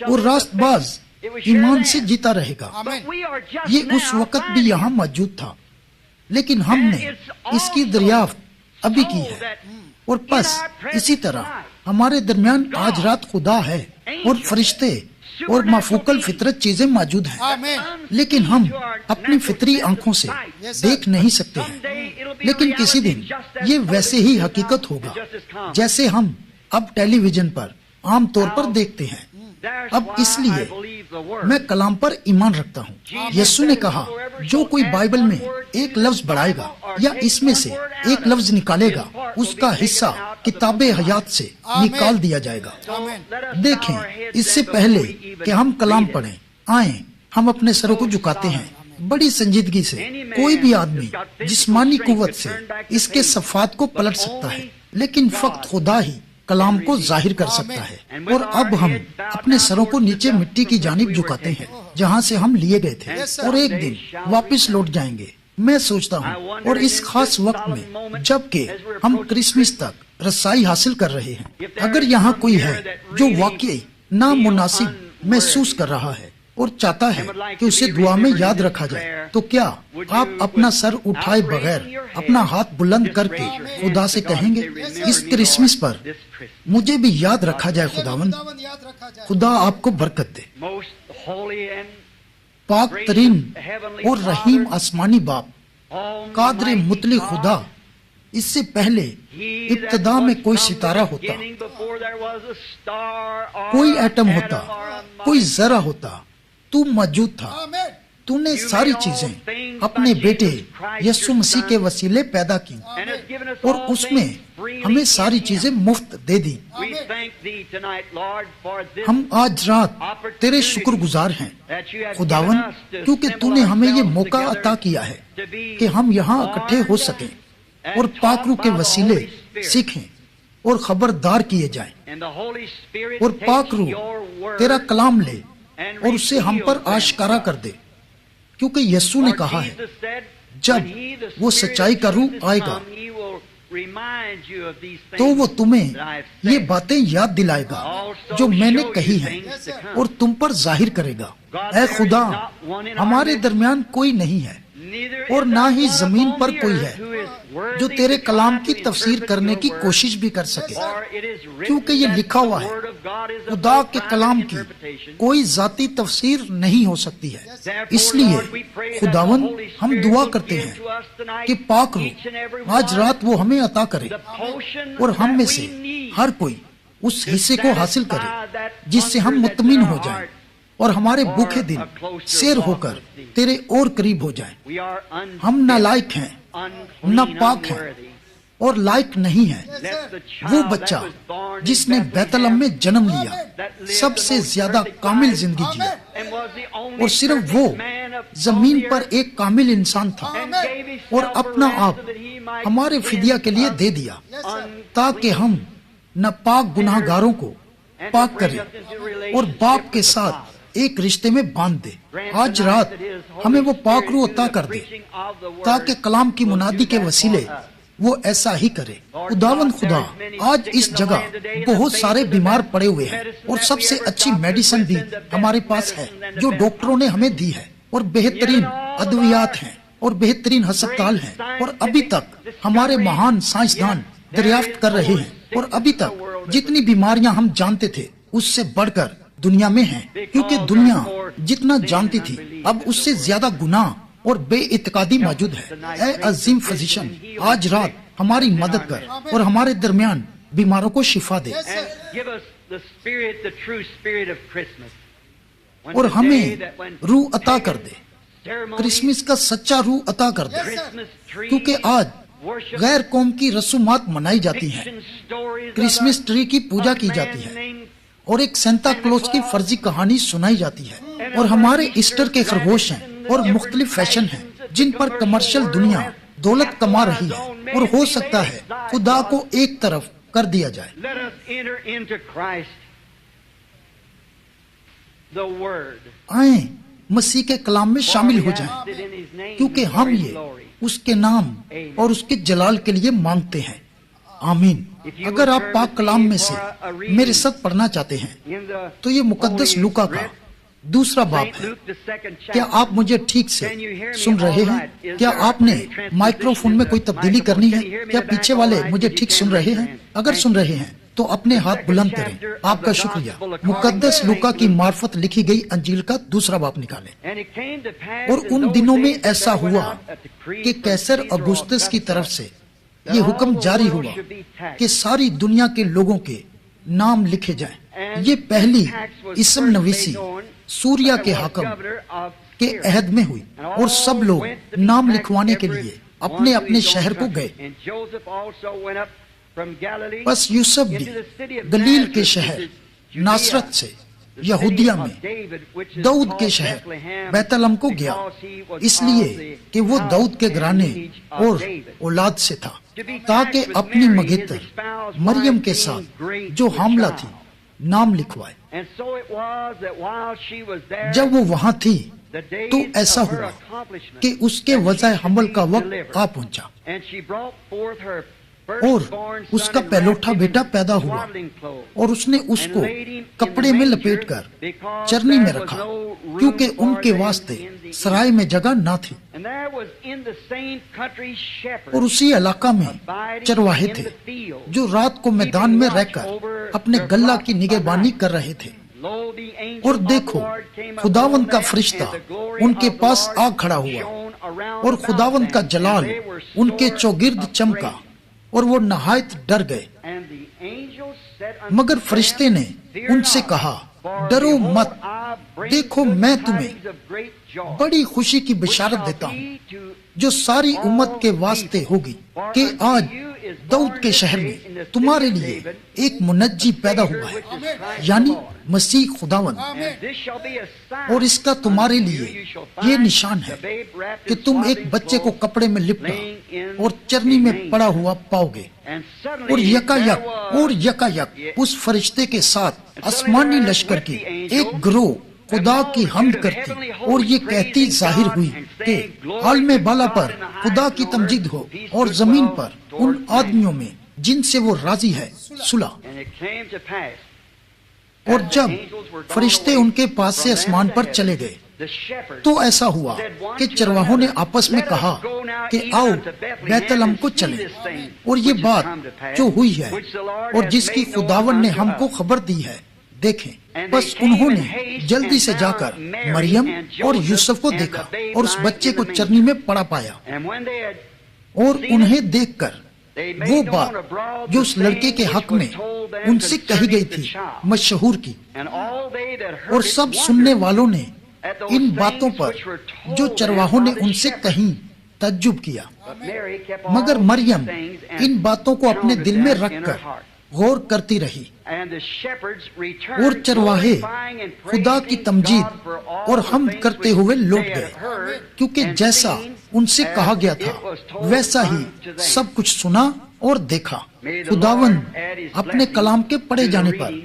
और रास्तबाज ईमान से जीता रहेगा। ये उस वक्त भी यहाँ मौजूद था, लेकिन हमने इसकी दरियाफ्त अभी की है। और बस इसी तरह हमारे दरमियान आज रात खुदा है और फरिश्ते और माफूकल फितरत चीजें मौजूद हैं, लेकिन हम अपनी फितरी आंखों से देख नहीं सकते हैं। लेकिन किसी दिन ये वैसे ही हकीकत होगा जैसे हम अब टेलीविजन पर आम तौर पर देखते हैं। अब इसलिए मैं कलाम पर ईमान रखता हूँ। यीशु ने कहा, जो कोई बाइबल में एक लफ्ज बढ़ाएगा या इसमें से एक लफ्ज निकालेगा, उसका हिस्सा किताबे हयात से निकाल दिया जाएगा। देखें, इससे पहले कि हम कलाम पढ़ें, आए हम अपने सरों को झुकाते हैं बड़ी संजीदगी से। कोई भी आदमी जिस्मानी कुव्वत से इसके सफ़ात को पलट सकता है, लेकिन फक्त खुदा ही कलाम को जाहिर कर सकता है। और अब हम अपने सरों को नीचे मिट्टी की जानिब झुकाते हैं जहाँ से हम लिए गए थे और एक दिन वापस लौट जाएंगे। मैं सोचता हूँ, और इस खास वक्त में जबकि हम क्रिसमस तक रसाई हासिल कर रहे हैं, अगर यहाँ कोई है जो वाकई नामुनासिब महसूस कर रहा है और चाहता है कि उसे दुआ में याद रखा जाए, तो क्या आप अपना सर उठाए बगैर अपना हाथ बुलंद करके खुदा से कहेंगे, इस क्रिसमस पर मुझे भी याद रखा जाए खुदावंद। खुदा आपको बरकत दे। पाक तरीन और रहीम आसमानी बाप, कादर मुतली खुदा, इससे पहले इब्तिदा में कोई सितारा होता, कोई एटम होता, कोई जरा होता, तू मौजूद था। तूने सारी चीजें अपने बेटे यीशु मसीह के वसीले पैदा की और उसमें हमें सारी चीजें मुफ्त दे दी। हम आज रात तेरे शुक्रगुजार हैं खुदावन, क्योंकि तूने हमें ये मौका अता किया है कि हम यहाँ इकट्ठे हो सकें और पाक रूह के वसीले सीखें और खबरदार किए जाएं। और पाक रूह तेरा कलाम ले और उसे हम पर आश्कारा कर दे, क्योंकि यीशु ने कहा है जब वो सच्चाई का रूह आएगा तो वो तुम्हें ये बातें याद दिलाएगा जो मैंने कही हैं और तुम पर जाहिर करेगा। ऐ खुदा, हमारे दरमियान कोई नहीं है और ना ही जमीन पर कोई है जो तेरे कलाम की तफसीर करने की कोशिश भी कर सके, क्योंकि ये लिखा हुआ है, खुदा के कलाम की कोई जाती तफसीर नहीं हो सकती है। इसलिए खुदावन, हम दुआ करते हैं कि पाक रूह आज रात वो हमें अता करे और हम में से हर कोई उस हिस्से को हासिल करे जिससे हम मुतमिन हो जाएं और हमारे भूखे दिल सैर होकर तेरे और करीब हो जाएं। हम नालायक हैं, नापाक हैं और लायक नहीं है। वो बच्चा जिसने बैतलहम में जन्म लिया सबसे ज्यादा कामिल जिंदगी जिया, और सिर्फ वो जमीन पर एक कामिल इंसान था और अपना आप हमारे फिदिया के लिए दे दिया ताकि हम नापाक गुनाहगारों को पाक करें और बाप के साथ एक रिश्ते में बांध दे। आज रात हमें वो पाक रूह अता कर दे ताकि कलाम की मुनादी के वसीले वो ऐसा ही करे। खुदावंद खुदा, आज इस जगह बहुत सारे बीमार पड़े हुए हैं और सबसे अच्छी मेडिसिन भी हमारे पास है जो डॉक्टरों ने हमें दी है, और बेहतरीन अद्वियात हैं और बेहतरीन अस्पताल हैं, और अभी तक हमारे महान साइंसदान दरियाफ्त कर रहे हैं, और अभी तक जितनी बीमारियां हम जानते थे उससे बढ़कर दुनिया में हैं, क्योंकि दुनिया जितना जानती थी अब उससे ज्यादा गुनाह और बेइत्कादी मौजूद है। ऐ अजीम फिजिशियन, आज रात हमारी मदद कर और हमारे दरमियान बीमारों को शिफा दे और हमें रूह अता कर दे, क्रिसमस का सच्चा रूह अता कर दे, क्योंकि आज गैर कौम की रसूमात मनाई जाती हैं, क्रिसमस ट्री की पूजा की जाती है और एक सेंटा क्लॉज की फर्जी कहानी सुनाई जाती है, और हमारे ईस्टर के खरगोश हैं और मुख्तलिफ फैशन हैं जिन पर कमर्शियल दुनिया दौलत कमा रही है, और हो सकता है खुदा को एक तरफ कर दिया जाए। आए मसीह के कलाम में शामिल हो जाएं, क्योंकि हम ये उसके नाम और उसके जलाल के लिए मांगते हैं। आमीन। अगर आप पाक कलाम में से मेरे साथ पढ़ना चाहते हैं तो ये मुकद्दस लूका का 2 बाब है। क्या आप मुझे ठीक से सुन रहे हैं? क्या आपने माइक्रोफोन में कोई तब्दीली करनी है? क्या पीछे वाले मुझे ठीक सुन रहे हैं? अगर सुन रहे हैं तो अपने हाथ बुलंद करें। आपका शुक्रिया। मुकद्दस लूका की मार्फत लिखी गई अंजील का 2 बाब निकालें। और उन दिनों में ऐसा हुआ कि कैसर अगुस्तस की तरफ से ये हुक्म जारी हुआ कि सारी दुनिया के लोगों के नाम लिखे जाएं। ये पहली इसम नवीसी सूर्या के हाकम के अहद में हुई, और सब लोग नाम लिखवाने के लिए अपने अपने शहर को गए। बस यूसुफ भी गलील के शहर नासरत से यहूदिया में दाऊद के शहर बैतलहम को गया, इसलिए कि वो दाऊद के घराने और औलाद से था, ताकि अपनी मंगेतर मरियम के साथ जो हामला थी नाम लिखवाए। जब वो वहां थी तो ऐसा हुआ कि उसके वजह हमल का वक्त आ पहुंचा और उसका पहलौठा बेटा पैदा हुआ, और उसने उसको कपड़े में लपेटकर चरनी में रखा, क्योंकि उनके वास्ते सराय में जगह ना थी। और उसी इलाका में चरवाहे थे जो रात को मैदान में रहकर अपने गल्ला की निगहबानी कर रहे थे। और देखो, खुदावंद का फरिश्ता उनके पास आ खड़ा हुआ, और खुदावंद का जलाल उनके चौगिर्द चमका, और वो नहायत डर गए। मगर फरिश्ते ने उनसे कहा, डरो मत, देखो मैं तुम्हें बड़ी खुशी की बिशारत देता हूँ जो सारी उम्मत के वास्ते होगी, कि आज दाऊद के शहर में तुम्हारे लिए एक मुनज्जी पैदा हुआ है, यानी मसीह खुदावन। और इसका तुम्हारे लिए ये निशान है कि तुम एक बच्चे को कपड़े में लिपटा और चरनी में पड़ा हुआ पाओगे। और यकायक उस फरिश्ते के साथ आसमानी लश्कर की एक गिरोह खुदा की हमद करती और ये कहती जाहिर हुई कि आलमे बाला पर खुदा की तमजीद हो, और जमीन पर उन आदमियों में जिनसे वो राजी है सुलह। और जब फरिश्ते उनके पास से आसमान पर चले गए तो ऐसा हुआ कि चरवाहों ने आपस में कहा कि आओ बैतलहम को चलें, और ये बात जो हुई है और जिसकी खुदावन ने हमको खबर दी है देखें। बस उन्होंने जल्दी से जाकर मरियम और यूसुफ को देखा और उस बच्चे को चरनी में पड़ा पाया, और उन्हें देखकर वो बात जो उस लड़के के हक में उनसे कही गई थी मशहूर की, और सब सुनने वालों ने इन बातों पर जो चरवाहों ने उनसे कही तज्जुब किया। मगर मरियम इन बातों को अपने दिल में रखकर गौर करती रही, और चरवाहे खुदा की तमजीद और हमद करते हुए लौट गए, क्योंकि जैसा उनसे कहा गया था वैसा ही सब कुछ सुना और देखा। खुदावंद अपने कलाम के पढ़े जाने पर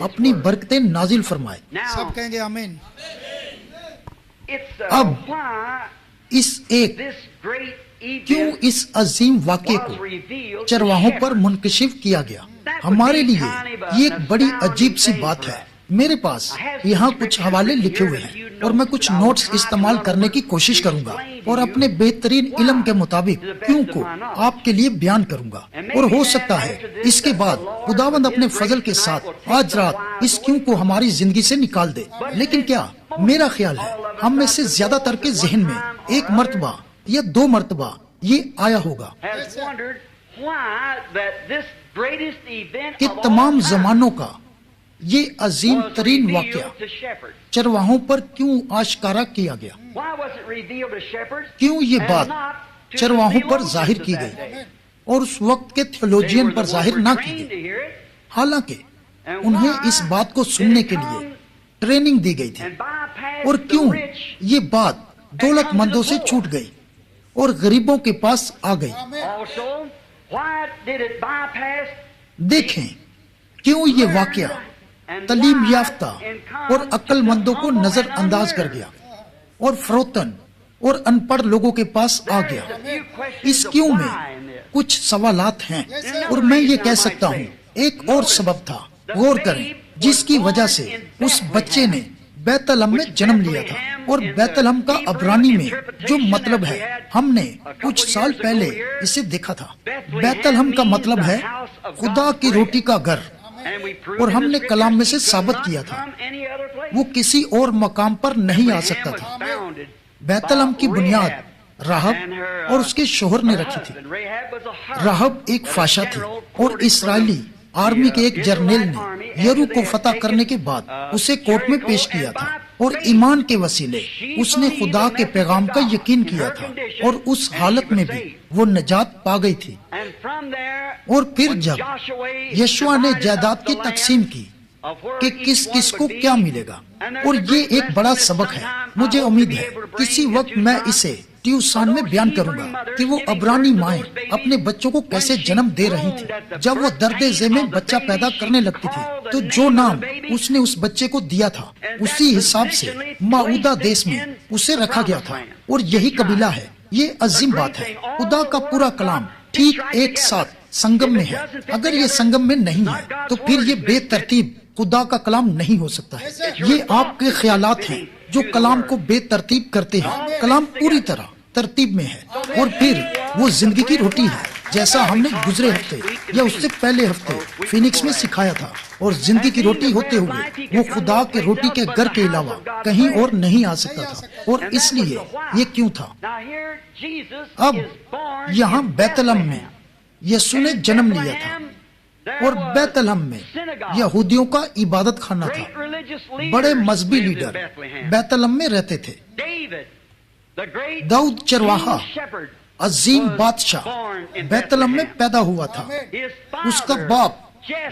अपनी बरकतें नाजिल फरमाए। सब कहेंगे आमीन। अब क्यों इस अजीम वाक़े को चरवाहों पर मुनकशिफ किया गया, हमारे लिए ये एक बड़ी अजीब सी बात है। मेरे पास यहाँ कुछ हवाले लिखे हुए हैं और मैं कुछ नोट्स इस्तेमाल करने की कोशिश करूंगा और अपने बेहतरीन इल्म के मुताबिक क्यों को आपके लिए बयान करूंगा। और हो सकता है इसके बाद खुदावंद अपने फजल के साथ आज रात इस क्यों को हमारी जिंदगी से निकाल दे। लेकिन क्या मेरा ख्याल है हम में से ज्यादातर के जहन में एक मर्तबा या दो मर्तबा ये आया होगा कि तमाम जमानों का ये अजीम तरीन वाक़या चरवाहों पर क्यों आश्कारा किया गया, क्यों ये बात चरवाहों पर जाहिर की गई और उस वक्त के थियोलॉजियन पर जाहिर ना की गई, हालांकि उन्हें इस बात को सुनने के लिए ट्रेनिंग दी गई थी। और क्यों ये बात दौलतमंदों से छूट गई और गरीबों के पास आ गई। देखें क्यों ये वाक़या तलीम याफ्ता और अक्लमंदों को नजरअंदाज कर गया और फरोतन और अनपढ़ लोगों के पास आ गया। इस क्यों में कुछ सवालात हैं और मैं ये कह सकता हूँ एक और सबब था, गौर करें, जिसकी वजह से उस बच्चे ने बैतलहम में जन्म लिया था। और बैतलहम का अब्रानी में जो मतलब है हमने कुछ साल पहले इसे देखा था। बैतलहम का मतलब है खुदा की रोटी का घर, और हमने कलाम में से साबित किया था वो किसी और मकाम पर नहीं आ सकता था। बैतलहम की बुनियाद राहब और उसके शोहर ने रखी थी। राहब एक फाशा थी और इस्राएली आर्मी के एक जर्नल ने यरू को फतह करने के बाद उसे कोर्ट में पेश किया था और ईमान के वसीले उसने खुदा के पैगाम का यकीन किया था और उस हालत में भी वो नजात पा गई थी। और फिर जब यशुआ ने जायदाद की तकसीम की कि किस किस को क्या मिलेगा, और ये एक बड़ा सबक है, मुझे उम्मीद है किसी वक्त मैं इसे ट्यूसान में बयान करूंगा कि वो अब्रानी माएं अपने बच्चों को कैसे जन्म दे रही थी। जब वो दर्दे ज़े में बच्चा पैदा करने लगती थी तो जो नाम उसने उस बच्चे को दिया था उसी हिसाब से माऊदा देश में उसे रखा गया था, और यही कबीला है। ये अजीम बात है। खुदा का पूरा कलाम ठीक एक साथ संगम में है। अगर ये संगम में नहीं है तो फिर ये बेतरतीब खुदा का कलाम नहीं हो सकता है। ये आपके ख्यालात हैं जो कलाम को बेतरतीब करते हैं। कलाम पूरी तरह तरतीब में है और फिर वो जिंदगी की रोटी है, जैसा हमने गुजरे हफ्ते या उससे पहले हफ्ते फिनिक्स में सिखाया था। और जिंदगी की रोटी होते हुए वो खुदा के रोटी के घर के अलावा कहीं और नहीं आ सकता था। और इसलिए ये क्यों था। अब यहाँ बैतलहम में यीशु ने जन्म लिया था और बैतलहम में यहूदियों का इबादत खाना था। बड़े मजहबी लीडर बैतलहम में रहते थे। दाऊद चरवाहा अजीम बादशाह बैतलहम में पैदा हुआ था। उसका बाप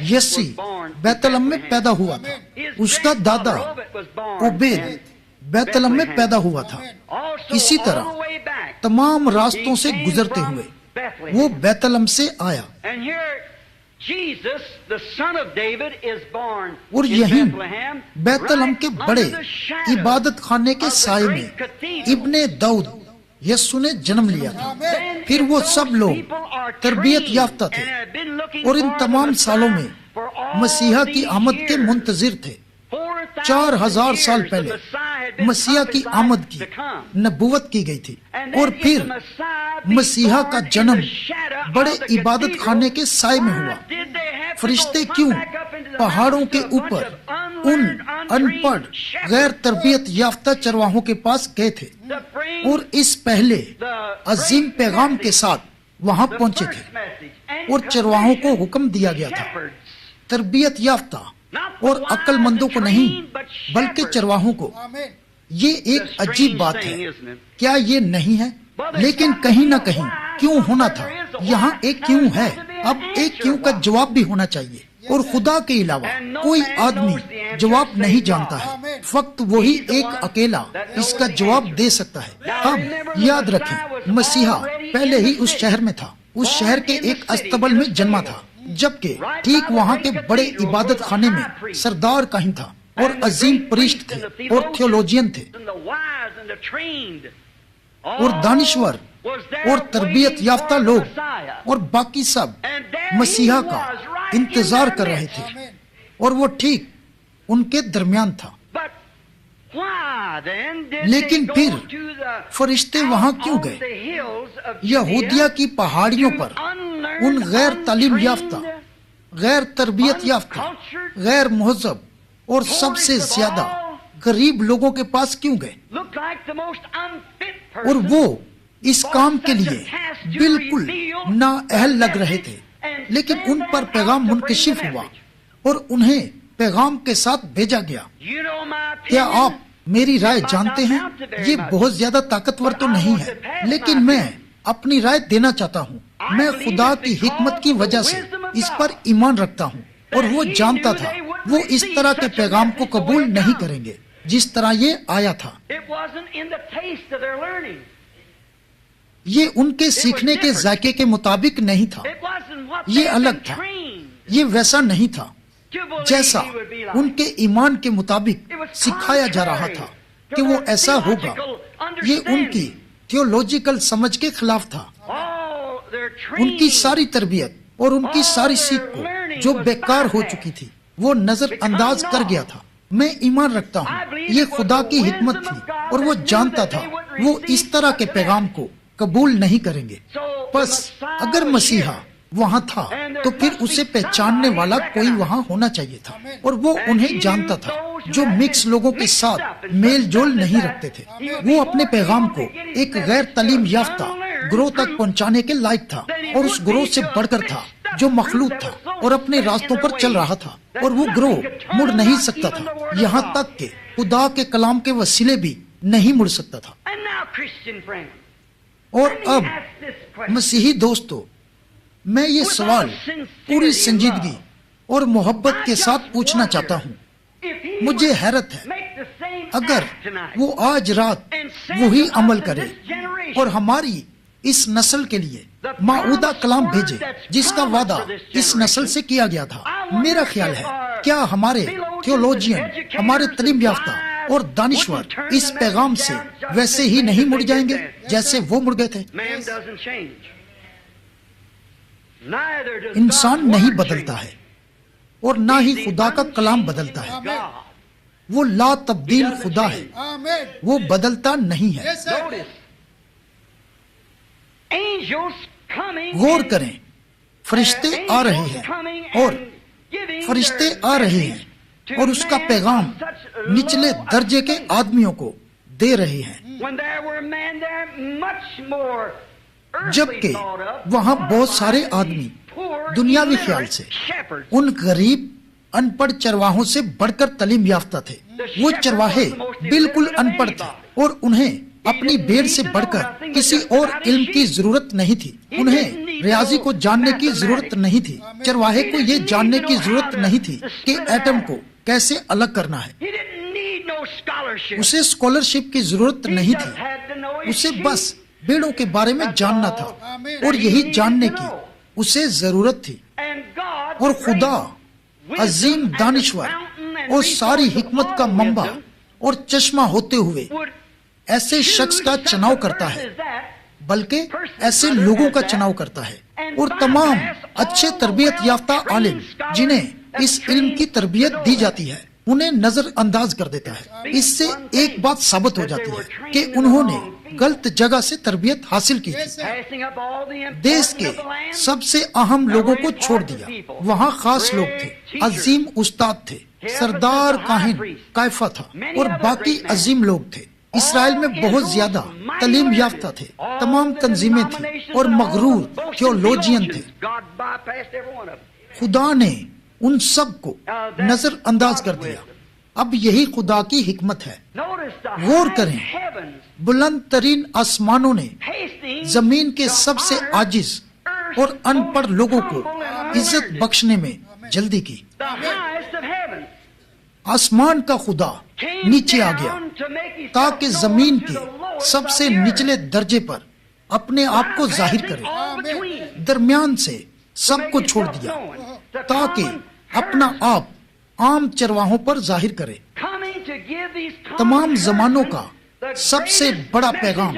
यस्सी बैतलहम में पैदा हुआ था। उसका दादा ओबेद बैतलहम में पैदा हुआ था। इसी तरह तमाम रास्तों से गुजरते हुए वो बैतलहम से आया और यहीं बैतलहम के बड़े इबादत खाने के साये में इब्ने दाऊद यीशु ने जन्म लिया था। फिर वो सब लोग तरबियत याफ्ता थे और इन तमाम सालों में मसीहा की आमद के मुंतजिर थे। 4000 साल पहले मसीहा की आमद की नबूवत की गई थी। और फिर मसीहा का जन्म बड़े इबादत खाने के साए में हुआ। फरिश्ते क्यों पहाड़ों के ऊपर उन अनपढ़ गैर तरबियत याफ्ता चरवाहों के पास गए थे और इस पहले अजीम पैगाम के साथ वहां पहुंचे थे और चरवाहों को हुक्म दिया गया था, तरबियत याफ्ता और अक्लमंदों को नहीं बल्कि चरवाहों को। ये एक अजीब बात है, क्या ये नहीं है? लेकिन कहीं ना कहीं क्यों होना था। यहाँ एक क्यों है, अब एक क्यों का जवाब भी होना चाहिए और खुदा के अलावा कोई आदमी जवाब नहीं जानता है। फक्त वही एक अकेला इसका जवाब दे सकता है। अब याद रखें, मसीहा पहले ही उस शहर में था, उस शहर के एक अस्तबल में जन्मा था, जबकि ठीक वहाँ के बड़े इबादत खाने में सरदार काहिन था और अजीम प्रीस्ट थे और थियोलॉजियन थे और दानिश्वर और तरबियत याफ्ता लोग और बाकी सब मसीहा का इंतजार कर रहे थे और वो ठीक उनके दरमियान था। लेकिन फिर फरिश्ते वहां क्यों गए? यहूदिया की पहाड़ियों पर उन गैर तालीम याफ्ता, गैर तरबियत याफ्ता, गैर मुहज़्ज़ब और सबसे ज्यादा गरीब लोगों के पास क्यों गए? और वो इस काम के लिए बिल्कुल नाअहल लग रहे थे, लेकिन उन पर पैगाम मुनकशिफ हुआ और उन्हें पैगाम के साथ भेजा गया। क्या आप मेरी राय जानते हैं? ये बहुत ज्यादा ताकतवर तो नहीं है, लेकिन मैं अपनी राय देना चाहता हूँ। मैं खुदा की हिकमत की वजह से इस पर ईमान रखता हूँ और वो जानता था वो इस तरह के पैगाम को कबूल नहीं करेंगे जिस तरह ये आया था। ये उनके सीखने के जायके के मुताबिक नहीं था, ये अलग था, ये वैसा नहीं था जैसा उनके ईमान के मुताबिक सिखाया जा रहा था कि वो ऐसा होगा। ये उनकी थियोलॉजिकल समझ के खिलाफ था। उनकी सारी तरबियत और उनकी सारी सीख को जो बेकार हो चुकी थी वो नजरअंदाज कर गया था। मैं ईमान रखता हूँ ये खुदा की हिकमत थी और वो जानता था वो इस तरह के पैगाम को कबूल नहीं करेंगे। बस अगर मसीहा वहाँ था तो फिर उसे पहचानने वाला कोई वहाँ होना चाहिए था और वो उन्हें जानता था जो मिक्स लोगों के साथ मेल जोल नहीं रखते थे। वो अपने पैगाम को एक गैर तालीम याफ्ता ग्रोह तक पहुँचाने के लायक था और उस ग्रोह से बढ़कर था जो मखलूत था और अपने रास्तों पर चल रहा था और वो ग्रोह मुड़ नहीं सकता था, यहाँ तक कि खुदा के कलाम के वसीले भी नहीं मुड़ सकता था। और अब मसीही दोस्तों, मैं ये सवाल पूरी संजीदगी और मोहब्बत के साथ पूछना चाहता हूँ। मुझे हैरत है अगर वो आज रात वही अमल करे और हमारी इस नस्ल के लिए माऊदा कलाम भेजे जिसका वादा इस नस्ल से किया गया था। मेरा ख्याल है क्या हमारे थियोलॉजियन, हमारे तालीम याफ्ता और दानिश्वर इस पैगाम से वैसे ही नहीं मुड़ जाएंगे जैसे वो मुड़ गए थे। इंसान नहीं बदलता है और ना ही खुदा का कलाम बदलता है। वो ला तब्दील खुदा है, वो बदलता नहीं है। गौर करें, फरिश्ते आ रहे हैं और फरिश्ते आ रहे हैं और उसका पैगाम निचले दर्जे के आदमियों को दे रहे हैं, जबकि वहां बहुत सारे आदमी दुनियावी ख्याल से उन गरीब अनपढ़ चरवाहों से बढ़कर तालीम याफ्ता थे। वो चरवाहे बिल्कुल अनपढ़ थे और उन्हें अपनी भेड़ से बढ़कर किसी और इल्म की जरूरत नहीं थी। उन्हें रियाजी को जानने की जरूरत नहीं थी। चरवाहे को ये जानने की जरूरत नहीं थी कि एटम को कैसे अलग करना है। उसे स्कॉलरशिप की जरूरत नहीं थी। उसे बस भेड़ों के बारे में जानना था और यही जानने की उसे जरूरत थी। और खुदा अजीम दानिश्वर और सारी हिकमत का मंबा और चश्मा होते हुए ऐसे शख्स का चुनाव करता है, बल्कि ऐसे लोगों का चुनाव करता है। और तमाम अच्छे तरबियत याफ्ता आलिम जिन्हें इस इल्म की तरबियत दी जाती है उन्हें नजरअंदाज कर देता है। इससे एक बात साबित हो जाती है कि उन्होंने गलत जगह से तरबियत हासिल की थी। देश के सबसे अहम लोगों को छोड़ दिया। वहाँ खास लोग थे, अजीम उस्ताद थे, सरदार काहिन कैफा था और बाकी अजीम लोग थे। इसराइल में बहुत ज्यादा तालीम याफ्ता थे, तमाम तंजीमें थी और मगरूर थियोलॉजियन थे। खुदा ने उन सब को नजरअंदाज कर दिया। अब यही खुदा की हिकमत है। गौर करें, बुलंद तरीन आसमानों ने जमीन के सबसे आजिज और अनपढ़ लोगों को इज्जत बख्शने में जल्दी की। आसमान का खुदा नीचे आ गया ताकि जमीन के सबसे निचले दर्जे पर अपने आप को जाहिर करे। दरमियान से सबको छोड़ दिया ताकि अपना आप आम चरवाहों पर जाहिर करे। तमाम जमानों का सबसे बड़ा पैगाम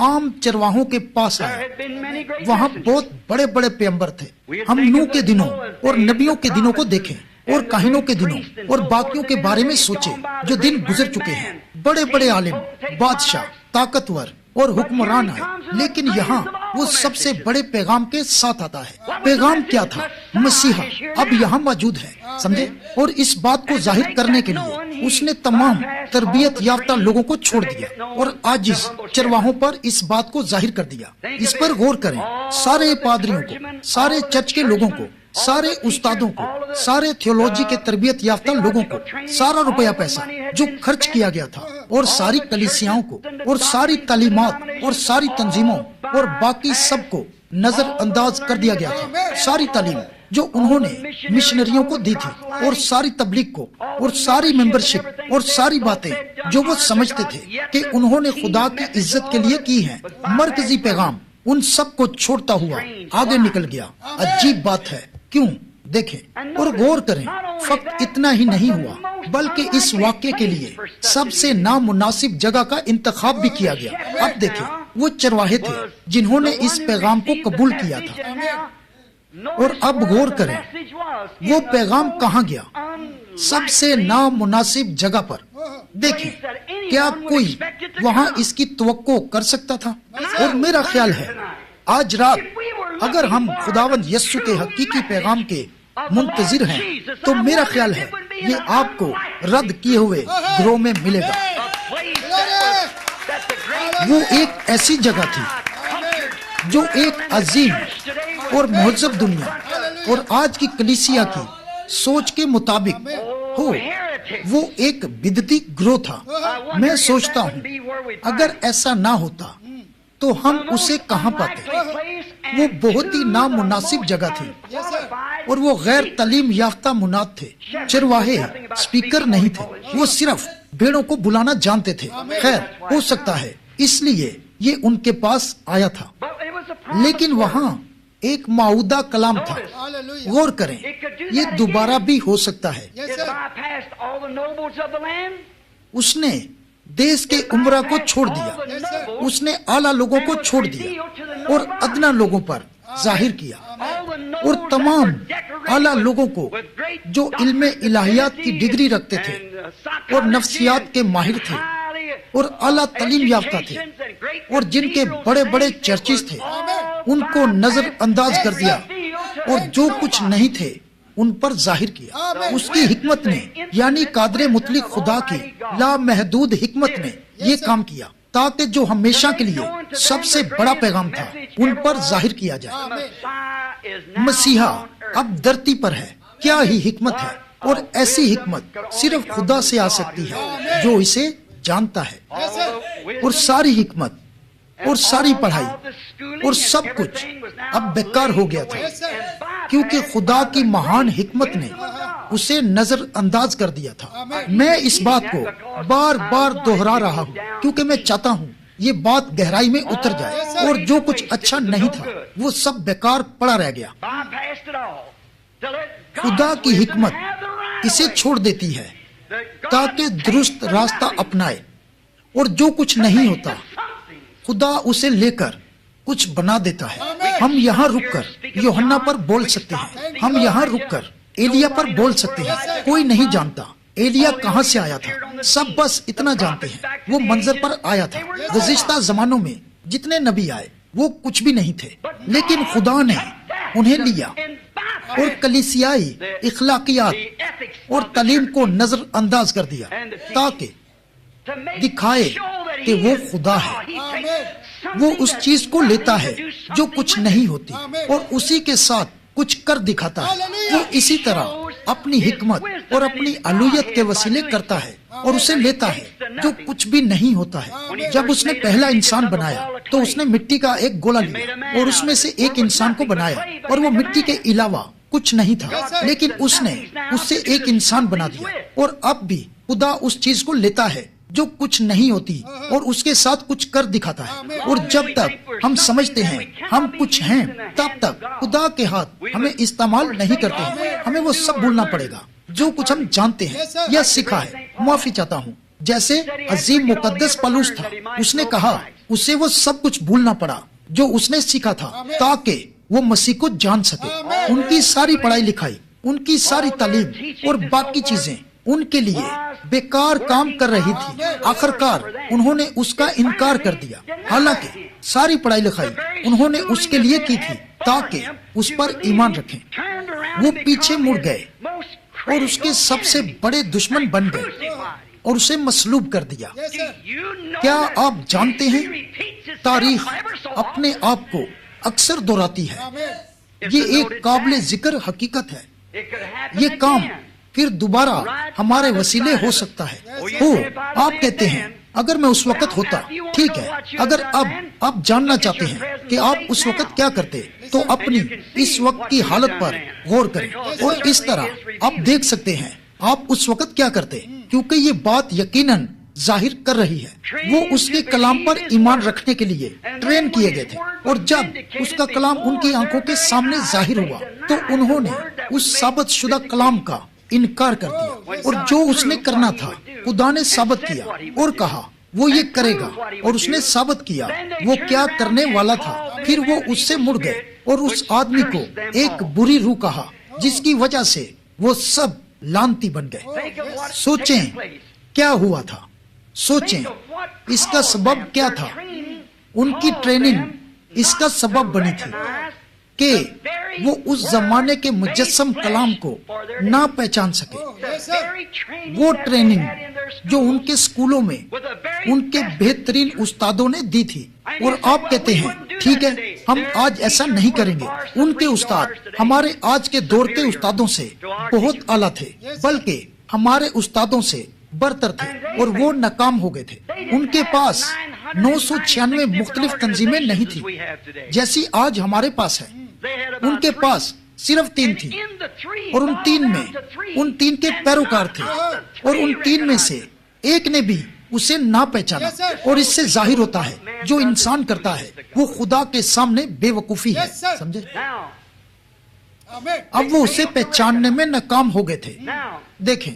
आम चरवाहों के पास आया। वहाँ बहुत बड़े बड़े पैगंबर थे। हम नूह के दिनों और नबियों के दिनों को देखें और काहिनों के दिनों और बाकियों के बारे में सोचे जो दिन गुजर चुके हैं। बड़े बड़े आलिम, बादशाह, ताकतवर और हुक्मरान आए, लेकिन यहाँ वो सबसे बड़े पैगाम के साथ आता है। पैगाम क्या था? मसीहा अब यहाँ मौजूद है, समझे? और इस बात को जाहिर करने के लिए उसने तमाम तरबियत याफ्ता लोगों को छोड़ दिया और आजिज चरवाहों पर इस बात को जाहिर कर दिया। इस पर गौर करें। सारे पादरियों को, सारे चर्च के लोगों को, सारे उस्तादों को, सारे थियोलॉजी के तरबियत याफ्ता लोगों को, सारा रुपया पैसा जो खर्च किया गया था और सारी कलीसियाओं को और सारी तालीमात और सारी तंजीमों और बाकी सबको नजरअंदाज कर दिया गया था। सारी तालीम जो उन्होंने मिशनरियों को दी थी और सारी तबलीग को और सारी मेंबरशिप और सारी बातें जो वो समझते थे कि उन्होंने खुदा की इज्जत के लिए की है, मरकजी पैगाम उन सब को छोड़ता हुआ आगे निकल गया। अजीब बात है, क्यों? देखें और गौर करें। फक्त इतना ही नहीं हुआ, बल्कि इस वाक्य के लिए सबसे नामुनासिब जगह का इंतखाब भी किया गया। अब देखें, वो चरवाहे थे जिन्होंने इस पैगाम को कबूल किया था। और अब गौर करें, वो पैगाम कहाँ गया? सबसे नामुनासिब जगह पर। देखें, क्या कोई वहाँ इसकी तवक्को कर सकता था? और मेरा ख्याल है आज रात अगर हम खुदावंद यस्सु के हकीकी पैगाम के मुंतजिर हैं, तो मेरा ख्याल है ये आपको रद्द किए हुए गिरोह में मिलेगा। वो एक ऐसी जगह थी जो एक अजीम और मुहज्जब दुनिया और आज की कलीसिया की सोच के मुताबिक हो, वो एक बिदती ग्रोह था। मैं सोचता हूँ अगर ऐसा ना होता तो हम उसे कहाँ पाते? वो बहुत ही नामुनासिब जगह थी और वो गैर तालीम याफ्ता मुनाद थे। चरवाहे स्पीकर नहीं थे, वो सिर्फ भेड़ों को बुलाना जानते थे। खैर, हो सकता है इसलिए ये उनके पास आया था, लेकिन वहाँ एक माऊदा कलाम था। गौर करें, ये दोबारा भी हो सकता है। उसने देश के उमरा को छोड़ दिया, उसने आला लोगों को छोड़ दिया और अदना लोगों पर जाहिर किया, और तमाम आला लोगों को जो इल्मे इलाहियात की डिग्री रखते थे और नफ्सियात के माहिर थे और आला तालीम याफ्ता थे और जिनके बड़े बड़े चर्चिस थे, उनको नजरअंदाज कर दिया और जो कुछ नहीं थे उन पर जाहिर किया। उसकी हिकमत ने, यानी कादरे मुतलिक खुदा की लामहदूद हिकमत ने ये काम किया ताकि जो हमेशा के लिए सबसे बड़ा पैगाम था उन पर जाहिर किया जाए। मसीहा अब धरती पर है। क्या ही हिकमत है, और ऐसी हिकमत सिर्फ खुदा से आ सकती है जो इसे जानता है। और सारी हिकमत और सारी पढ़ाई और सब कुछ अब बेकार हो गया था, क्योंकि खुदा की महान हिकमत ने उसे नजरअंदाज कर दिया था। मैं इस बात को बार बार दोहरा रहा हूँ क्योंकि मैं चाहता हूँ ये बात गहराई में उतर जाए, और जो कुछ अच्छा नहीं था वो सब बेकार पड़ा रह गया। खुदा की हिकमत इसे छोड़ देती है ताकि दुरुस्त रास्ता अपनाए, और जो कुछ नहीं होता खुदा उसे लेकर कुछ बना देता है। हम यहाँ रुककर यूहन्ना पर बोल सकते हैं, हम यहाँ रुककर एलिया पर बोल सकते हैं। कोई नहीं जानता एलिया कहां से आया था, सब बस इतना जानते हैं, वो मंजर पर आया था। गुज़िश्ता जमानों में जितने नबी आए वो कुछ भी नहीं थे, लेकिन खुदा ने उन्हें लिया और कलीसियाई इखलाकियात और तालीम को नजरअंदाज कर दिया ताकि दिखाए कि वो खुदा है। वो उस चीज को लेता है जो कुछ नहीं होती और उसी के साथ कुछ कर दिखाता है। वो इसी तरह अपनी हिकमत और अपनी अलूयत के वसीले करता है और उसे लेता है जो कुछ भी नहीं होता है। जब उसने पहला इंसान बनाया तो उसने मिट्टी का एक गोला लिया और उसमें से एक इंसान को बनाया और वो मिट्टी के अलावा कुछ नहीं था, लेकिन उसने उससे एक इंसान बना दिया। और अब भी खुदा उस चीज को लेता है जो कुछ नहीं होती और उसके साथ कुछ कर दिखाता है। और जब तक हम समझते हैं हम कुछ हैं, तब तक खुदा के हाथ हमें इस्तेमाल नहीं करते हैं। हमें वो सब भूलना पड़ेगा जो कुछ हम जानते हैं या सीखा है। माफी चाहता हूँ, जैसे अजीम मुकद्दस पौलुस था, उसने कहा उसे वो सब कुछ भूलना पड़ा जो उसने सीखा था ताकि वो मसीह को जान सके। उनकी सारी पढ़ाई लिखाई, उनकी सारी तालीम और बाकी चीजें उनके लिए बेकार काम कर रही थी। आखिरकार उन्होंने उसका इनकार कर दिया, हालांकि सारी पढ़ाई लिखाई उन्होंने उसके लिए की थी ताकि उस पर ईमान रखें। वो पीछे मुड़ गए और उसके सबसे बड़े दुश्मन बन गए और उसे मसलूब कर दिया। क्या आप जानते हैं, तारीख अपने आप को अक्सर दोहराती है। ये एक काबिल जिक्र हकीकत है। ये काम फिर दोबारा हमारे वसीले हो सकता है। आप कहते हैं अगर मैं उस वक्त होता, ठीक है। अगर अब आप जानना चाहते हैं कि आप उस वक्त क्या करते, तो अपनी इस वक्त की हालत पर गौर करें और इस तरह आप देख सकते हैं आप उस वक्त क्या करते, क्योंकि ये बात यकीनन जाहिर कर रही है। वो उसके कलाम पर ईमान रखने के लिए ट्रेन किए गए थे और जब उसका कलाम उनकी आंखों के सामने जाहिर हुआ तो उन्होंने उस साबित शुदा कलाम का इनकार कर दिया। और जो उसने करना था खुदा ने साबित किया और कहा वो ये करेगा, और उसने साबित किया वो क्या करने वाला था। फिर वो उससे मुड़ गए और उस आदमी को एक बुरी रूह कहा जिसकी वजह से वो सब लानती बन गए। सोचें क्या हुआ था, सोचें इसका सबब क्या था। उनकी ट्रेनिंग इसका सबब बनी थी कि वो उस जमाने के मुजस्सम कलाम को ना पहचान सके। वो ट्रेनिंग जो उनके स्कूलों में उनके बेहतरीन उस्तादों ने दी थी। और आप कहते हैं ठीक है हम आज ऐसा नहीं करेंगे। उनके उस्ताद हमारे आज के दौर के उस्तादों से बहुत आला थे, बल्कि हमारे उस्तादों से बरतर थे और वो नाकाम हो गए थे। उनके पास 996 मुख्तलिफ तंजीमें नहीं थी जैसी आज हमारे पास है। उनके पास सिर्फ 3 थी और उन तीन के पैरोकार थे और उन 3 में से एक ने भी उसे ना पहचाना। और इससे जाहिर होता है जो इंसान करता है वो खुदा के सामने बेवकूफी है, समझे। अब वो उसे पहचानने में नाकाम हो गए थे। देखें,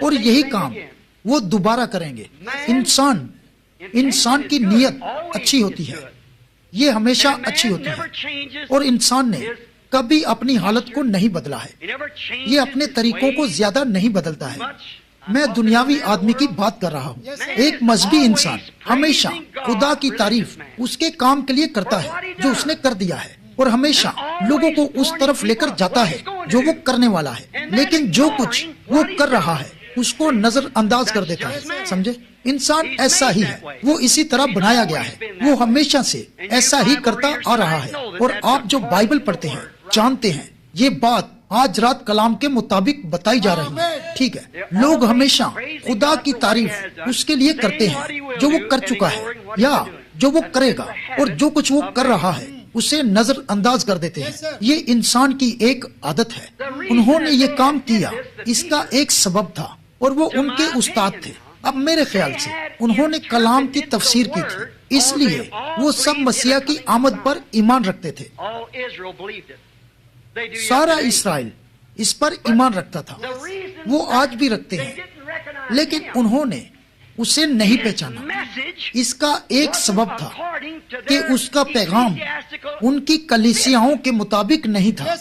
और यही काम वो दोबारा करेंगे। इंसान की नीयत अच्छी होती है, ये हमेशा अच्छी होती है, और इंसान ने कभी अपनी हालत को नहीं बदला है। ये अपने तरीकों को ज्यादा नहीं बदलता है। मैं दुनियावी आदमी की बात कर रहा हूँ। एक मजहबी इंसान हमेशा खुदा की तारीफ उसके काम के लिए करता है जो उसने कर दिया है, और हमेशा लोगों को उस तरफ लेकर जाता है जो वो करने वाला है। लेकिन जो कुछ वो कर रहा है उसको नजरअंदाज कर देता है, समझे। इंसान ऐसा ही है, वो इसी तरह बनाया गया है। वो हमेशा से ऐसा ही करता आ रहा है। और आप जो बाइबल पढ़ते हैं जानते हैं ये बात आज रात कलाम के मुताबिक बताई जा रही है, ठीक है। लोग हमेशा खुदा की तारीफ उसके लिए करते हैं जो वो कर चुका है या जो वो करेगा, और जो कुछ वो कर रहा है उसे नजरअंदाज कर देते हैं। ये इंसान की एक आदत है। उन्होंने ये काम किया, इसका एक सबब था और वो उनके उस्ताद थे। अब मेरे ख्याल से उन्होंने कलाम की तफसीर की थी, इसलिए वो सब मसीहा की आमद पर ईमान रखते थे। सारा इस्राएल इस पर ईमान रखता था, वो आज भी रखते हैं, लेकिन उन्होंने उसे नहीं पहचाना। इसका एक सबब था कि उसका पैगाम उनकी कलीसियाओं के मुताबिक नहीं था।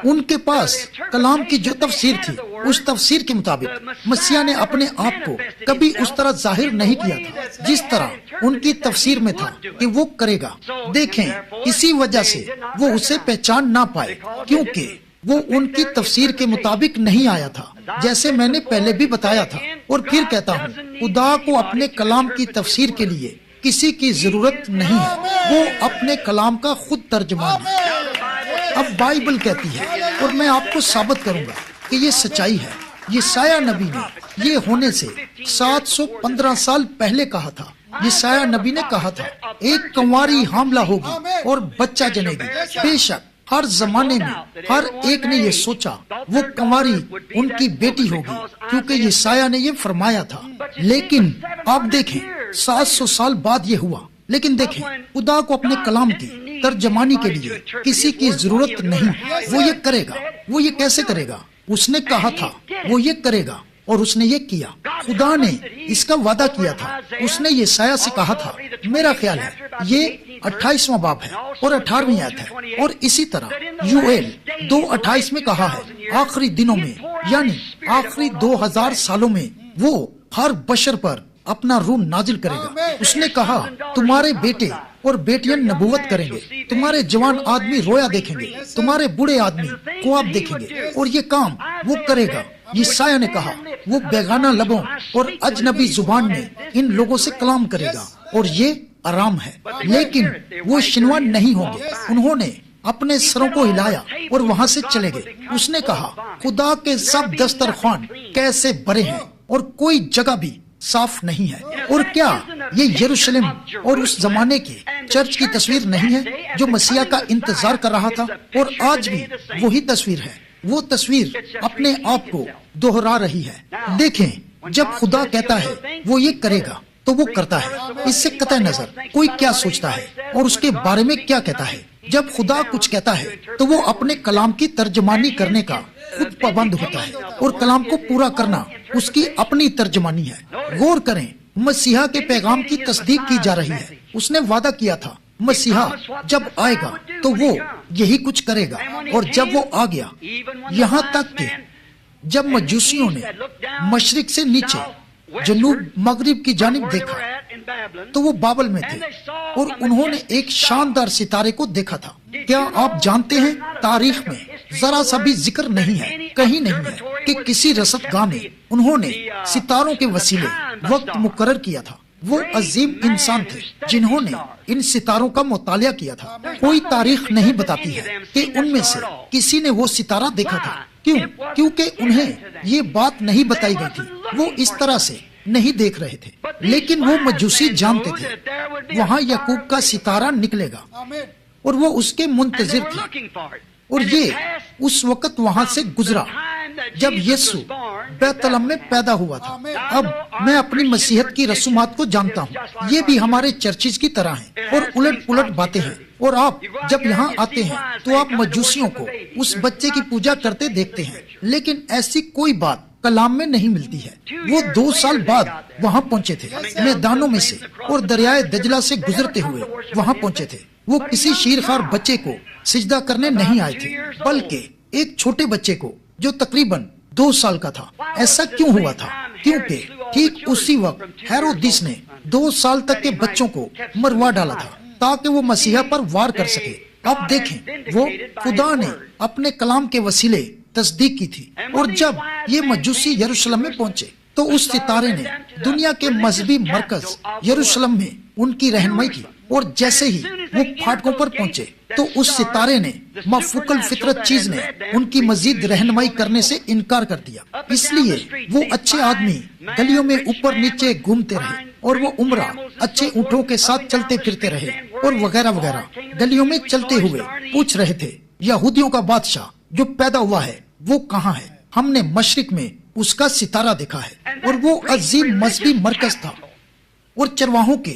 उनके पास कलाम की जो तफसीर थी, उस तफसीर के मुताबिक मसीहा ने अपने आप को कभी उस तरह जाहिर नहीं किया था जिस तरह उनकी तफसीर में था कि वो करेगा। देखें, इसी वजह से वो उसे पहचान ना पाए, क्योंकि वो उनकी तफसीर के मुताबिक नहीं आया था, जैसे मैंने पहले भी बताया था। और फिर कहता हूँ, खुदा को अपने कलाम की तफसीर के लिए किसी की जरूरत नहीं है, वो अपने कलाम का खुद तर्जमान है। अब बाइबल कहती है, और मैं आपको साबित करूंगा कि ये सच्चाई है। यशायाह नबी ने ये होने से 715 साल पहले कहा था। यशायाह नबी ने कहा था, एक कुंवारी हामला होगी और बच्चा जनेगी। बेशक हर जमाने में हर एक ने ये सोचा वो कुंवारी उनकी बेटी होगी, क्योंकि यशायाह ने ये फरमाया था। लेकिन आप देखें, 700 साल बाद ये हुआ। लेकिन देखें, खुदा को अपने कलाम की तर्जमानी के लिए किसी की जरूरत नहीं। वो ये करेगा। वो ये कैसे करेगा? उसने कहा था वो ये करेगा, और उसने ये किया। खुदा ने इसका वादा किया था। उसने यशायाह से कहा था, मेरा ख्याल है ये 28वां बाब है और 18वीं आयत है। और इसी तरह यूएल 2:28 में कहा है, आखिरी दिनों में यानी आखिरी 2000 सालों में वो हर बशर पर अपना रूह नाजिल करेगा। उसने कहा, तुम्हारे बेटे और बेटियां नबूवत करेंगे, तुम्हारे जवान आदमी रोया देखेंगे, तुम्हारे बूढ़े आदमी ख्वाब देखेंगे, और ये काम वो करेगा। यशायाह ने कहा, वो बेगाना लबों और अजनबी जुबान में इन लोगों से कलाम करेगा, और ये आराम है। लेकिन वो शिनवा नहीं होंगे। उन्होंने अपने सरों को हिलाया और वहाँ से चले गए। उसने कहा, खुदा के सब दस्तरखान कैसे भरे हैं और कोई जगह भी साफ नहीं है। और क्या ये यरूशलेम और उस जमाने की चर्च की तस्वीर नहीं है जो मसीहा का इंतजार कर रहा था? और आज भी वही तस्वीर है। वो तस्वीर अपने आप को दोहरा रही है। देखें, जब खुदा कहता है वो ये करेगा तो वो करता है। इससे कतई नजर कोई क्या सोचता है और उसके बारे में क्या कहता है। जब खुदा कुछ कहता है तो वो अपने कलाम की तर्जमानी करने का खुद पाबंद होता है, और कलाम को पूरा करना उसकी अपनी तर्जमानी है। गौर करें, मसीहा के पैगाम की तस्दीक की जा रही है। उसने वादा किया था मसीहा जब आएगा तो वो यही कुछ करेगा, और जब वो आ गया, यहाँ तक कि जब मजूसियों ने मशरिक से नीचे जनूब मगरिब की जानिब देखा तो वो बाबल में थे, और उन्होंने एक शानदार सितारे को देखा था। क्या आप जानते हैं, तारीख में जरा सा भी जिक्र नहीं है, कहीं नहीं है कि किसी रसदगाह में उन्होंने सितारों के वसीले वक्त मुकर्रर किया था। वो अजीम इंसान थे जिन्होंने इन सितारों का मुतालिया किया था। कोई तारीख नहीं बताती है कि उनमें से किसी ने वो सितारा देखा था। क्यों? क्योंकि उन्हें ये बात नहीं बताई गई थी। वो इस तरह से नहीं देख रहे थे। लेकिन वो मजूसी जानते थे वहाँ याकूब का सितारा निकलेगा, और वो उसके मुंतजिर थे। और ये उस वक्त वहाँ से गुजरा जब यीशु बैतलहम में पैदा हुआ था। अब मैं अपनी मसीहत की रसूमात को जानता हूँ। ये भी हमारे चर्चिज की तरह हैं और उलट पुलट बातें हैं। और आप जब यहाँ आते हैं तो आप मजूसियों को उस बच्चे की पूजा करते देखते हैं, लेकिन ऐसी कोई बात कलाम में नहीं मिलती है। वो 2 साल बाद वहाँ पहुँचे थे, मैदानों में से और दरियाए दजला से गुजरते हुए वहाँ पहुँचे थे। वो किसी शीरखार बच्चे को सिजदा करने नहीं आए थे, बल्कि एक छोटे बच्चे को जो तकरीबन 2 साल का था। ऐसा क्यों हुआ था? क्योंकि ठीक उसी वक्त हेरोदिस ने 2 साल तक के बच्चों को मरवा डाला था ताकि वो मसीहा पर वार कर सके। अब देखें, वो खुदा ने अपने कलाम के वसीले तस्दीक की थी। और जब ये मजूसी यरूशलेम में पहुंचे तो उस सितारे ने दुनिया के मजहबी मरकज यरूशलेम में उनकी रहनुमाई की। और जैसे ही वो फाटकों पर पहुंचे तो उस सितारे ने मफूकल फितरत चीज ने उनकी मजीद रहनुमाई करने से इनकार कर दिया। इसलिए वो अच्छे आदमी गलियों में ऊपर नीचे घूमते रहे, और वो उम्रा अच्छे ऊँटों के साथ चलते फिरते रहे, और वगैरह वगैरह। गलियों में चलते हुए पूछ रहे थे, यहूदियों का बादशाह जो पैदा हुआ है वो कहाँ है? हमने मशरिक में उसका सितारा देखा है। और वो अजीम मजहबी मरकज था। और चरवाहों के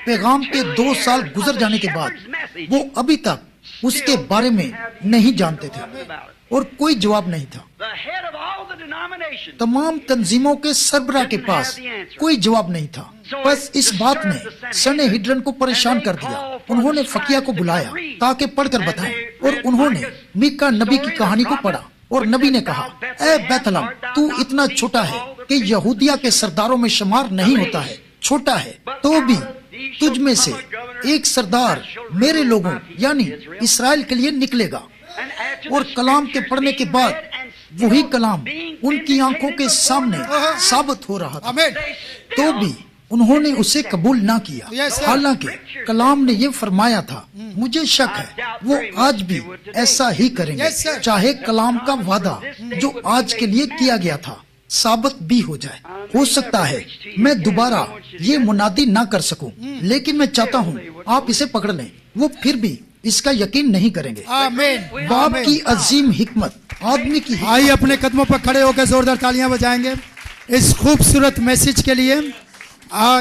पैगाम के 2 साल गुजर जाने के बाद वो अभी तक उसके बारे में नहीं जानते थे, और कोई जवाब नहीं था। तमाम तंजीमों के सरबराह के पास कोई जवाब नहीं था। बस इस बात ने सनेहिड्रन को परेशान कर दिया। उन्होंने फकिया को बुलाया ताकि पढ़कर बताएं, और उन्होंने मीका नबी की कहानी को पढ़ा। और नबी ने कहा, ए बैतलहम, तू इतना छोटा है कि यहूदिया के सरदारों में शुमार नहीं होता है, छोटा है, तो भी तुझ में से एक सरदार मेरे लोगों यानी इस्राएल के लिए निकलेगा। और कलाम के पढ़ने के बाद वही कलाम उनकी आंखों के सामने साबित हो रहा था, तो भी उन्होंने उसे कबूल ना किया। हालांकि कलाम ने ये फरमाया था, मुझे शक है वो आज भी ऐसा ही करेंगे, चाहे कलाम का वादा जो आज के लिए किया गया था साबित भी हो जाए। हो सकता है मैं दोबारा ये मुनादी ना कर सकूं, लेकिन मैं चाहता हूँ आप इसे पकड़ लें। वो फिर भी इसका यकीन नहीं करेंगे। आमीन। बाप की अजीम हिकमत आदमी की। आइए अपने कदमों पर खड़े होकर जोरदार तालियां बजाएंगे इस खूबसूरत मैसेज के लिए।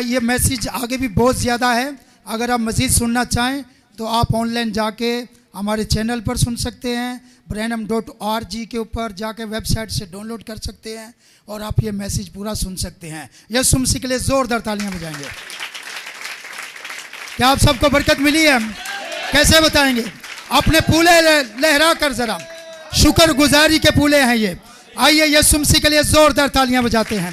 ये मैसेज आगे भी बहुत ज़्यादा है। अगर आप मज़ीद सुनना चाहें तो आप ऑनलाइन जाके हमारे चैनल पर सुन सकते हैं, branham.org के ऊपर जाके वेबसाइट से डाउनलोड कर सकते हैं और आप ये मैसेज पूरा सुन सकते हैं। यीशु मसीह के लिए जोरदार तालियां बजाएंगे। क्या आप सबको बरकत मिली है? कैसे बताएंगे? अपने पूले लहरा कर जरा, शुक्र गुजारी के पूले हैं ये। आइए यीशु मसीह के लिए जोरदार तालियां बजाते हैं।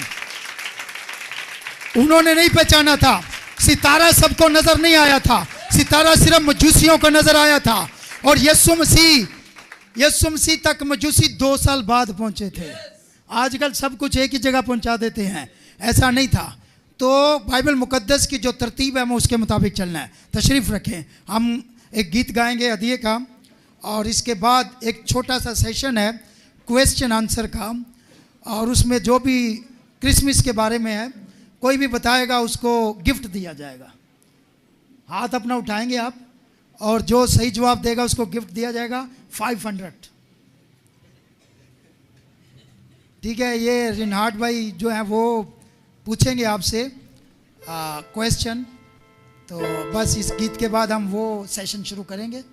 उन्होंने नहीं पहचाना था, सितारा सबको नजर नहीं आया था, सितारा सिर्फ मजूसियों को नजर आया था। और यीशु मसीह तक मजूसी 2 साल बाद पहुंचे थे। आजकल सब कुछ एक ही जगह पहुंचा देते हैं, ऐसा नहीं था। तो बाइबल मुकद्दस की जो तरतीब है हमें उसके मुताबिक चलना है। तशरीफ़ रखें, हम एक गीत गाएंगे हदिये का, और इसके बाद एक छोटा सा सेशन है क्वेश्चन आंसर का, और उसमें जो भी क्रिसमस के बारे में है कोई भी बताएगा उसको गिफ्ट दिया जाएगा। हाथ अपना उठाएंगे आप, और जो सही जवाब देगा उसको गिफ्ट दिया जाएगा 500। ठीक है, ये रिनहार्ड भाई जो हैं वो पूछेंगे आपसे क्वेश्चन। तो बस इस गीत के बाद हम वो सेशन शुरू करेंगे।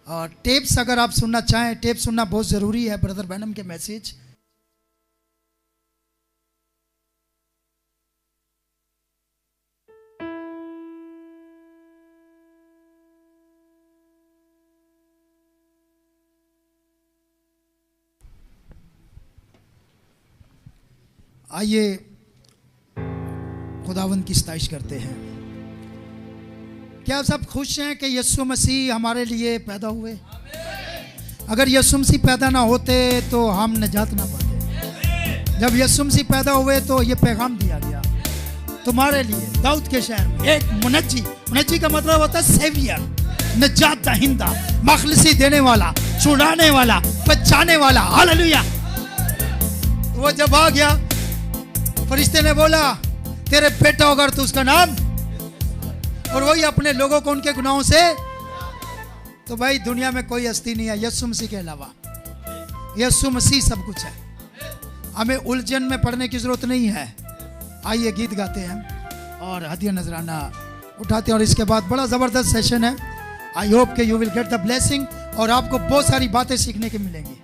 और टेप्स अगर आप सुनना चाहें, टेप सुनना बहुत ज़रूरी है ब्रदर ब्रैनम के मैसेज। आइए खुदावंद की सताइश करते हैं। क्या सब खुश हैं कि यीशु मसीह हमारे लिए पैदा हुए? अगर यीशु मसीह पैदा ना होते तो हम निजात ना पाते। जब यीशु मसीह पैदा हुए तो ये पैगाम दिया गया तुम्हारे लिए दाऊद के शहर में एक मुनज्जी का मतलब होता है सेवियर, निजात दहिंदा, मखलसी देने वाला, छुड़ाने वाला, बचाने वाला। हालेलुया। वो जब आ गया, फरिश्ते ने बोला तेरे बेटा होगा तो उसका नाम, और वही अपने लोगों को उनके गुनाहों से। तो भाई दुनिया में कोई हस्ती नहीं है यीशु मसीह के अलावा। यीशु मसीह सब कुछ है, हमें उलझन में पड़ने की जरूरत नहीं है। आइए गीत गाते हैं और हदिया नजराना उठाते हैं, और इसके बाद बड़ा जबरदस्त सेशन है। आई होप कि you will get the blessing, और आपको बहुत सारी बातें सीखने की मिलेंगी।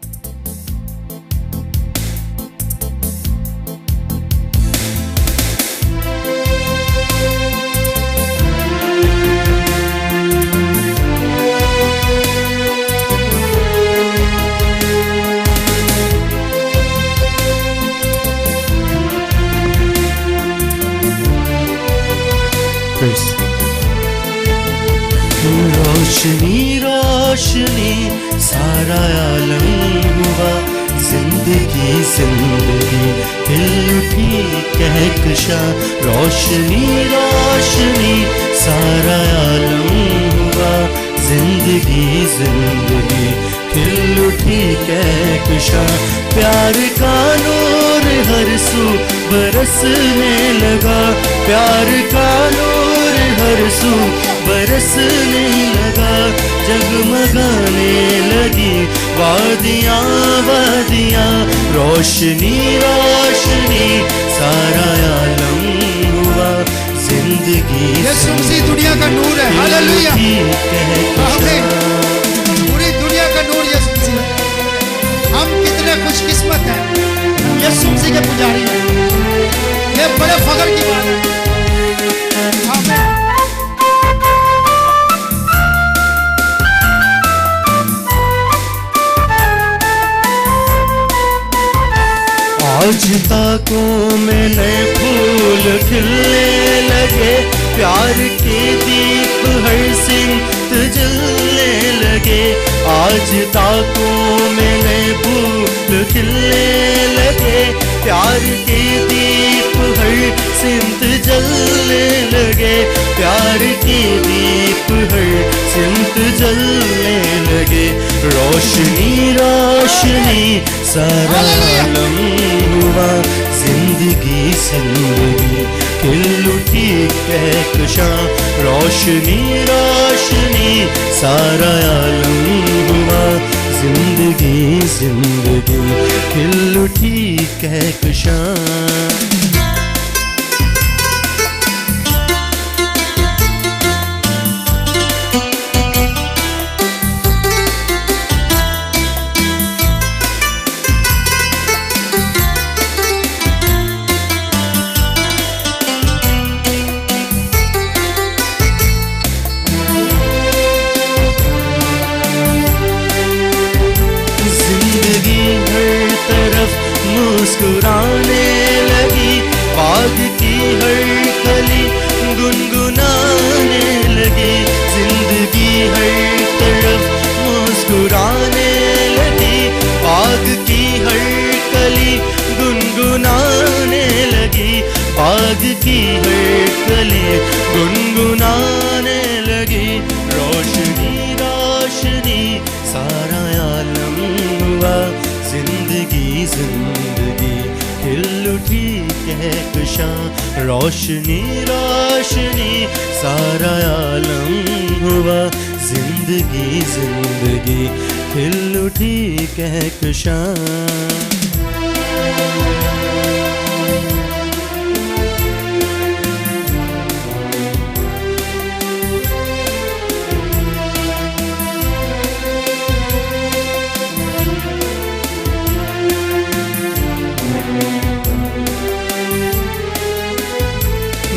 रोशनी रोशनी सारा आलम हुआ, जिंदगी जिंदगी हिल उठी कहकशा। रोशनी रोशनी सारा आलम हुआ, जिंदगी जिंदगी हिल उठी कहकशा। प्यार का नूर हर सू बरसने लगा, प्यार का नूर हर सू बरसने लगा। जगमगाने लगी वादियाँ वादियाँ, रोशनी रोशनी सारा आलम हुआ, जिंदगी यीशु मसीह दुनिया का नूर है। हालेलुया। पूरी दुनिया का नूर यीशु मसीह। हम कितने खुशकिस्मत हैं यीशु मसीह के पुजारी हैं। ये बड़े फख्र की बात है। आमीन। आज ताकों में नए फूल खिलने लगे, प्यार के दीप हर सिमत जलने लगे। आज ताकों में नए फूल खिलने लगे, प्यार के दीप हर सिमत जलने लगे। प्यार के दीप हर सिमत जलने लगे। रोशनी रोशनी सारा आलम हुआ, जिंदगी जिंदगी खिल उठी कहकशां। रोशनी रोशनी सारा आलम हुआ, जिंदगी जिंदगी खिल उठी कहकशां। मुस्कुराने लगी, बाग की हर कली गुनगुनाने लगी। जिंदगी हर तरफ मुस्कुराने लगी, बाग की हर कली गुनगुनाने लगी। बाग की हर कली गुनगुनाने लगी। रोशनी रोशनी सारा आलम हुआ, जिंदगी जिंदगी खिल उठी कहकशां। रोशनी रोशनी सारा आलम हुआ, जिंदगी जिंदगी खिल उठी कहकशां।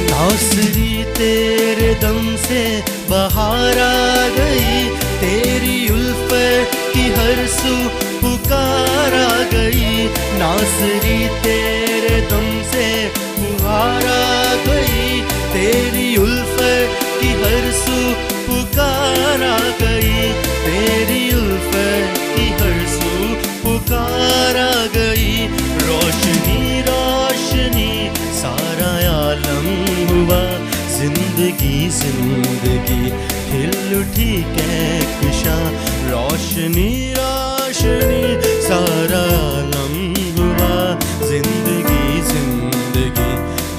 नासरी तेरे दम से बहार आ गई, तेरी उल्फत की हर सू पुकार आ गई। नासरी तेरे दम से बहार आ गई, तेरी उल्फत की हर सू पुकार आ गई। तेरी उल्फत की हर सू पुकार आ गई। रोशनी रोशनी सारा आलम हुआ, जिंदगी जिंदगी खिल उठी कहकशां। रोशनी रोशनी सारा आलम हुआ, जिंदगी जिंदगी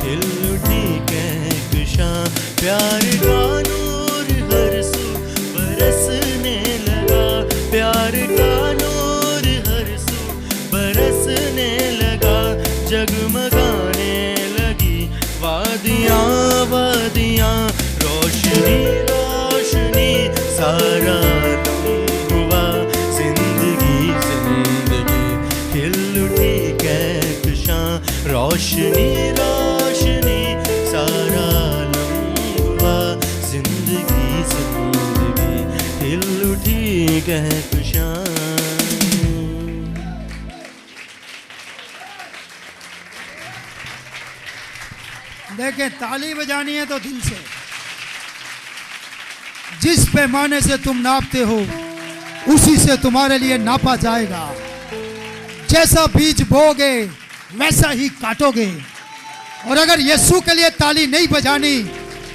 खिल उठी कहकशां। प्यार का नूर हर सू बरसने लगा, प्यार का नूर हर सू बरसने लगा। जगमगाने लगी वादियाँ वादियाँ, रोशनी रोशनी सारा आलम हुआ, जिंदगी जिंदगी खिल उठी कहकशां। रोशनी रोशनी सारा आलम हुआ, जिंदगी जिंदगी खिल उठी कहकशां। देखें, ताली बजानी है तो दिल से। जिस पैमाने से तुम नापते हो उसी से तुम्हारे लिए नापा जाएगा। जैसा बीज बोगे वैसा ही काटोगे। और अगर यीशु के लिए ताली नहीं बजानी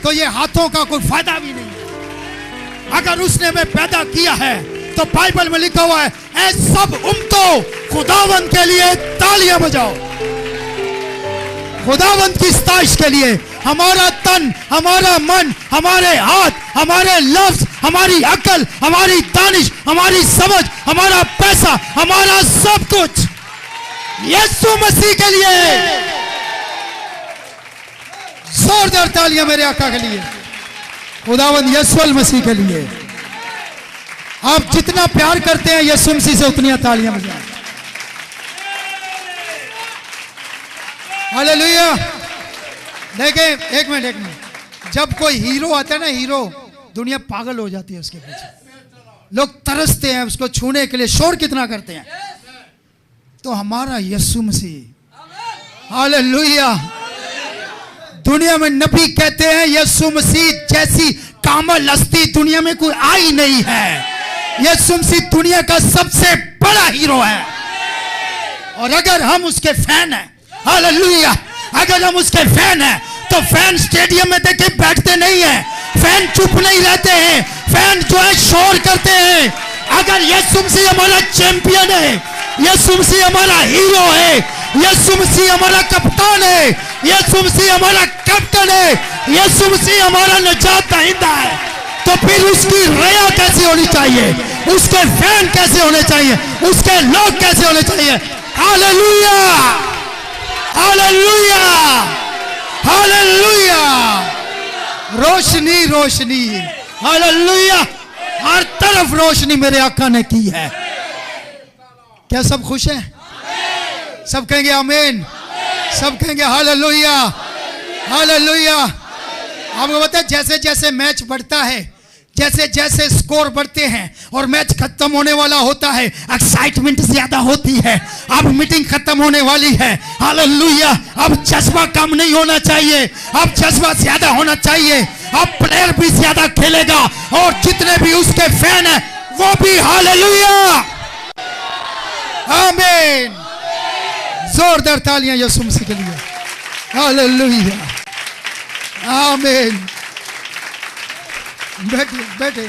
तो ये हाथों का कोई फायदा भी नहीं। अगर उसने हमें पैदा किया है तो बाइबल में लिखा हुआ है, ऐ सब उम्मतों खुदावंद के लिए तालियां बजाओ। खुदावंद की सताइश के लिए हमारा तन, हमारा मन, हमारे हाथ, हमारे लफ्ज, हमारी अक्ल, हमारी दानिश, हमारी समझ, हमारा पैसा, हमारा सब कुछ यीशु मसीह के लिए। जोरदार तालियां मेरे आका के लिए, खुदावंद यीशु मसीह के लिए। आप जितना प्यार करते हैं यीशु मसीह से उतनी तालियां बजाएं। हालेलुया। देखें, एक मिनट, जब कोई हीरो आता है ना, हीरो, दुनिया पागल हो जाती है उसके पीछे, लोग तरसते हैं उसको छूने के लिए, शोर कितना करते हैं। तो हमारा यीशु मसीह, हालेलुया, दुनिया में नबी कहते हैं यीशु मसीह जैसी कामल हस्ती दुनिया में कोई आई नहीं है। यीशु मसीह दुनिया का सबसे बड़ा हीरो है। और अगर हम उसके फैन हैं, हालेलुया, अगर हम उसके फैन हैं, तो फैन स्टेडियम में देखे बैठते नहीं है, फैन चुप नहीं रहते हैं, फैन जो है शोर करते हैं। अगर यीशु मसीह हमारा चैंपियन है, यीशु मसीह हमारा हीरो है, यीशु मसीह हमारा कप्तान है, यीशु मसीह हमारा कैप्टन है, यीशु मसीह हमारा निजात दहिंदा है, तो फिर उसकी रया कैसे होनी चाहिए, उसके फैन कैसे होने चाहिए, उसके लोग कैसे होने चाहिए। Hallelujah, hallelujah, hallelujah. रोशनी, रोशनी, हालेलुया, हर तरफ रोशनी मेरे आका ने की है। क्या सब खुश हैं? सब कहेंगे आमीन, सब कहेंगे हालेलुया, हालेलुया। आपको पता है जैसे जैसे मैच बढ़ता है, जैसे जैसे स्कोर बढ़ते हैं और मैच खत्म होने वाला होता है, एक्साइटमेंट ज्यादा होती है। अब मीटिंग खत्म होने वाली है, हालेलुया। अब जज्बा कम नहीं होना चाहिए, अब जज्बा ज्यादा होना चाहिए। अब प्लेयर भी ज्यादा खेलेगा और जितने भी उसके फैन हैं वो भी, हालेलुया, आमीन। जोरदार तालियां यीशु मसीह के लिए, हालेलुया, आमीन। बैठे बैठे।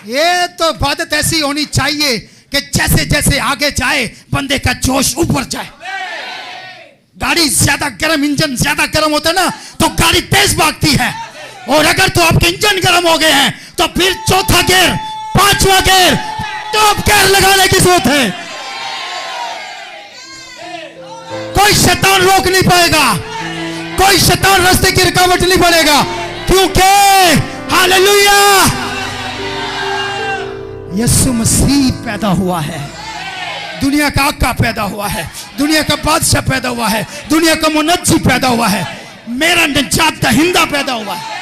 ये तो इबादत ऐसी होनी चाहिए कि जैसे जैसे आगे जाए बंदे का जोश ऊपर जाए। गाड़ी ज्यादा गर्म, इंजन ज्यादा गर्म होता है ना, तो गाड़ी तेज भागती है। और अगर तो आपके इंजन गर्म हो गए हैं तो फिर चौथा गियर, पांचवा गियर, टॉप गियर लगाने की जरूरत है। कोई शैतान रोक नहीं पाएगा, कोई शैतान रास्ते की रुकावट नहीं पड़ेगा, क्योंकि हालेलुया यीशु मसीह पैदा हुआ है, दुनिया का आका पैदा हुआ है, दुनिया का बादशाह पैदा हुआ है, दुनिया का मुनज्जी पैदा हुआ है, मेरा निजात दहिंदा पैदा हुआ है।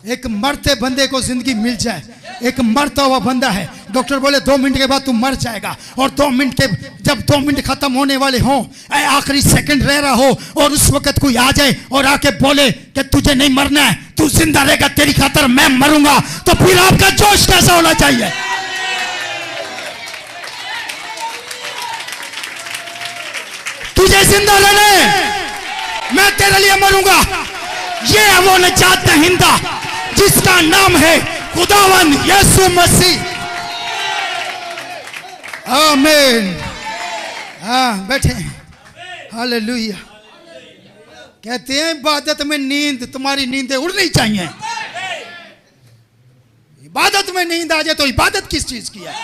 एक मरते बंदे को जिंदगी मिल जाए, एक मरता हुआ बंदा है, डॉक्टर बोले 2 मिनट के बाद तू मर जाएगा, और 2 मिनट के जब 2 मिनट खत्म होने वाले हो, आखिरी सेकंड रह रहा हो, और उस वक्त कोई आ जाए और आके बोले कि तुझे नहीं मरना है, तू जिंदा रहेगा, तेरी खातर मैं मरूंगा, तो फिर आपका जोश कैसा होना चाहिए। तुझे जिंदा रहने, मैं तेरे लिए मरूंगा। ये है वो निजात दहिंदा जिसका नाम है खुदावंद यीशु मसीह, आमीन। हाँ बैठे, हालेलुया। कहते हैं इबादत में नींद, तुम्हारी नींदें उड़नी चाहिए। इबादत में नींद आ जाए तो इबादत किस चीज की है,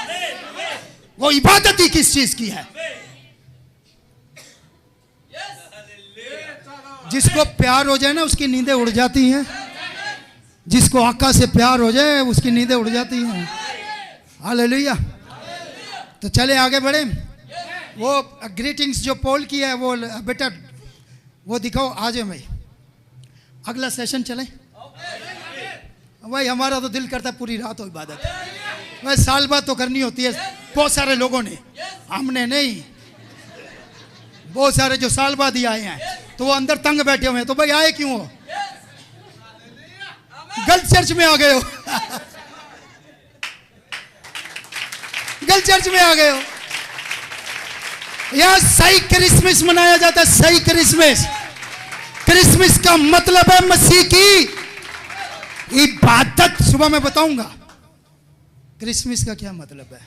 वो इबादत ही किस चीज की है। जिसको प्यार हो जाए ना उसकी नींदें उड़ जाती हैं, जिसको आका से प्यार हो जाए उसकी नींदें उड़ जाती हैं। हालेलुया। तो चले आगे बढ़े। वो ग्रीटिंग्स जो पोल की है वो बेटा वो दिखाओ, आ जाए भाई, अगला सेशन चले भाई। हमारा तो दिल करता है पूरी रात हो इबादत, भाई साल बाद तो करनी होती है। बहुत सारे लोगों ने, हमने नहीं, बहुत सारे जो साल बाद ही आए हैं तो वो अंदर तंग बैठे हुए हैं। तो भाई आए क्यों हो, गलत चर्च में आ गए हो गलत चर्च में आ गए हो। यहां सही क्रिसमस मनाया जाता है, सही क्रिसमस। क्रिसमस का मतलब है मसीह की इबादत। सुबह मैं बताऊंगा क्रिसमस का क्या मतलब है।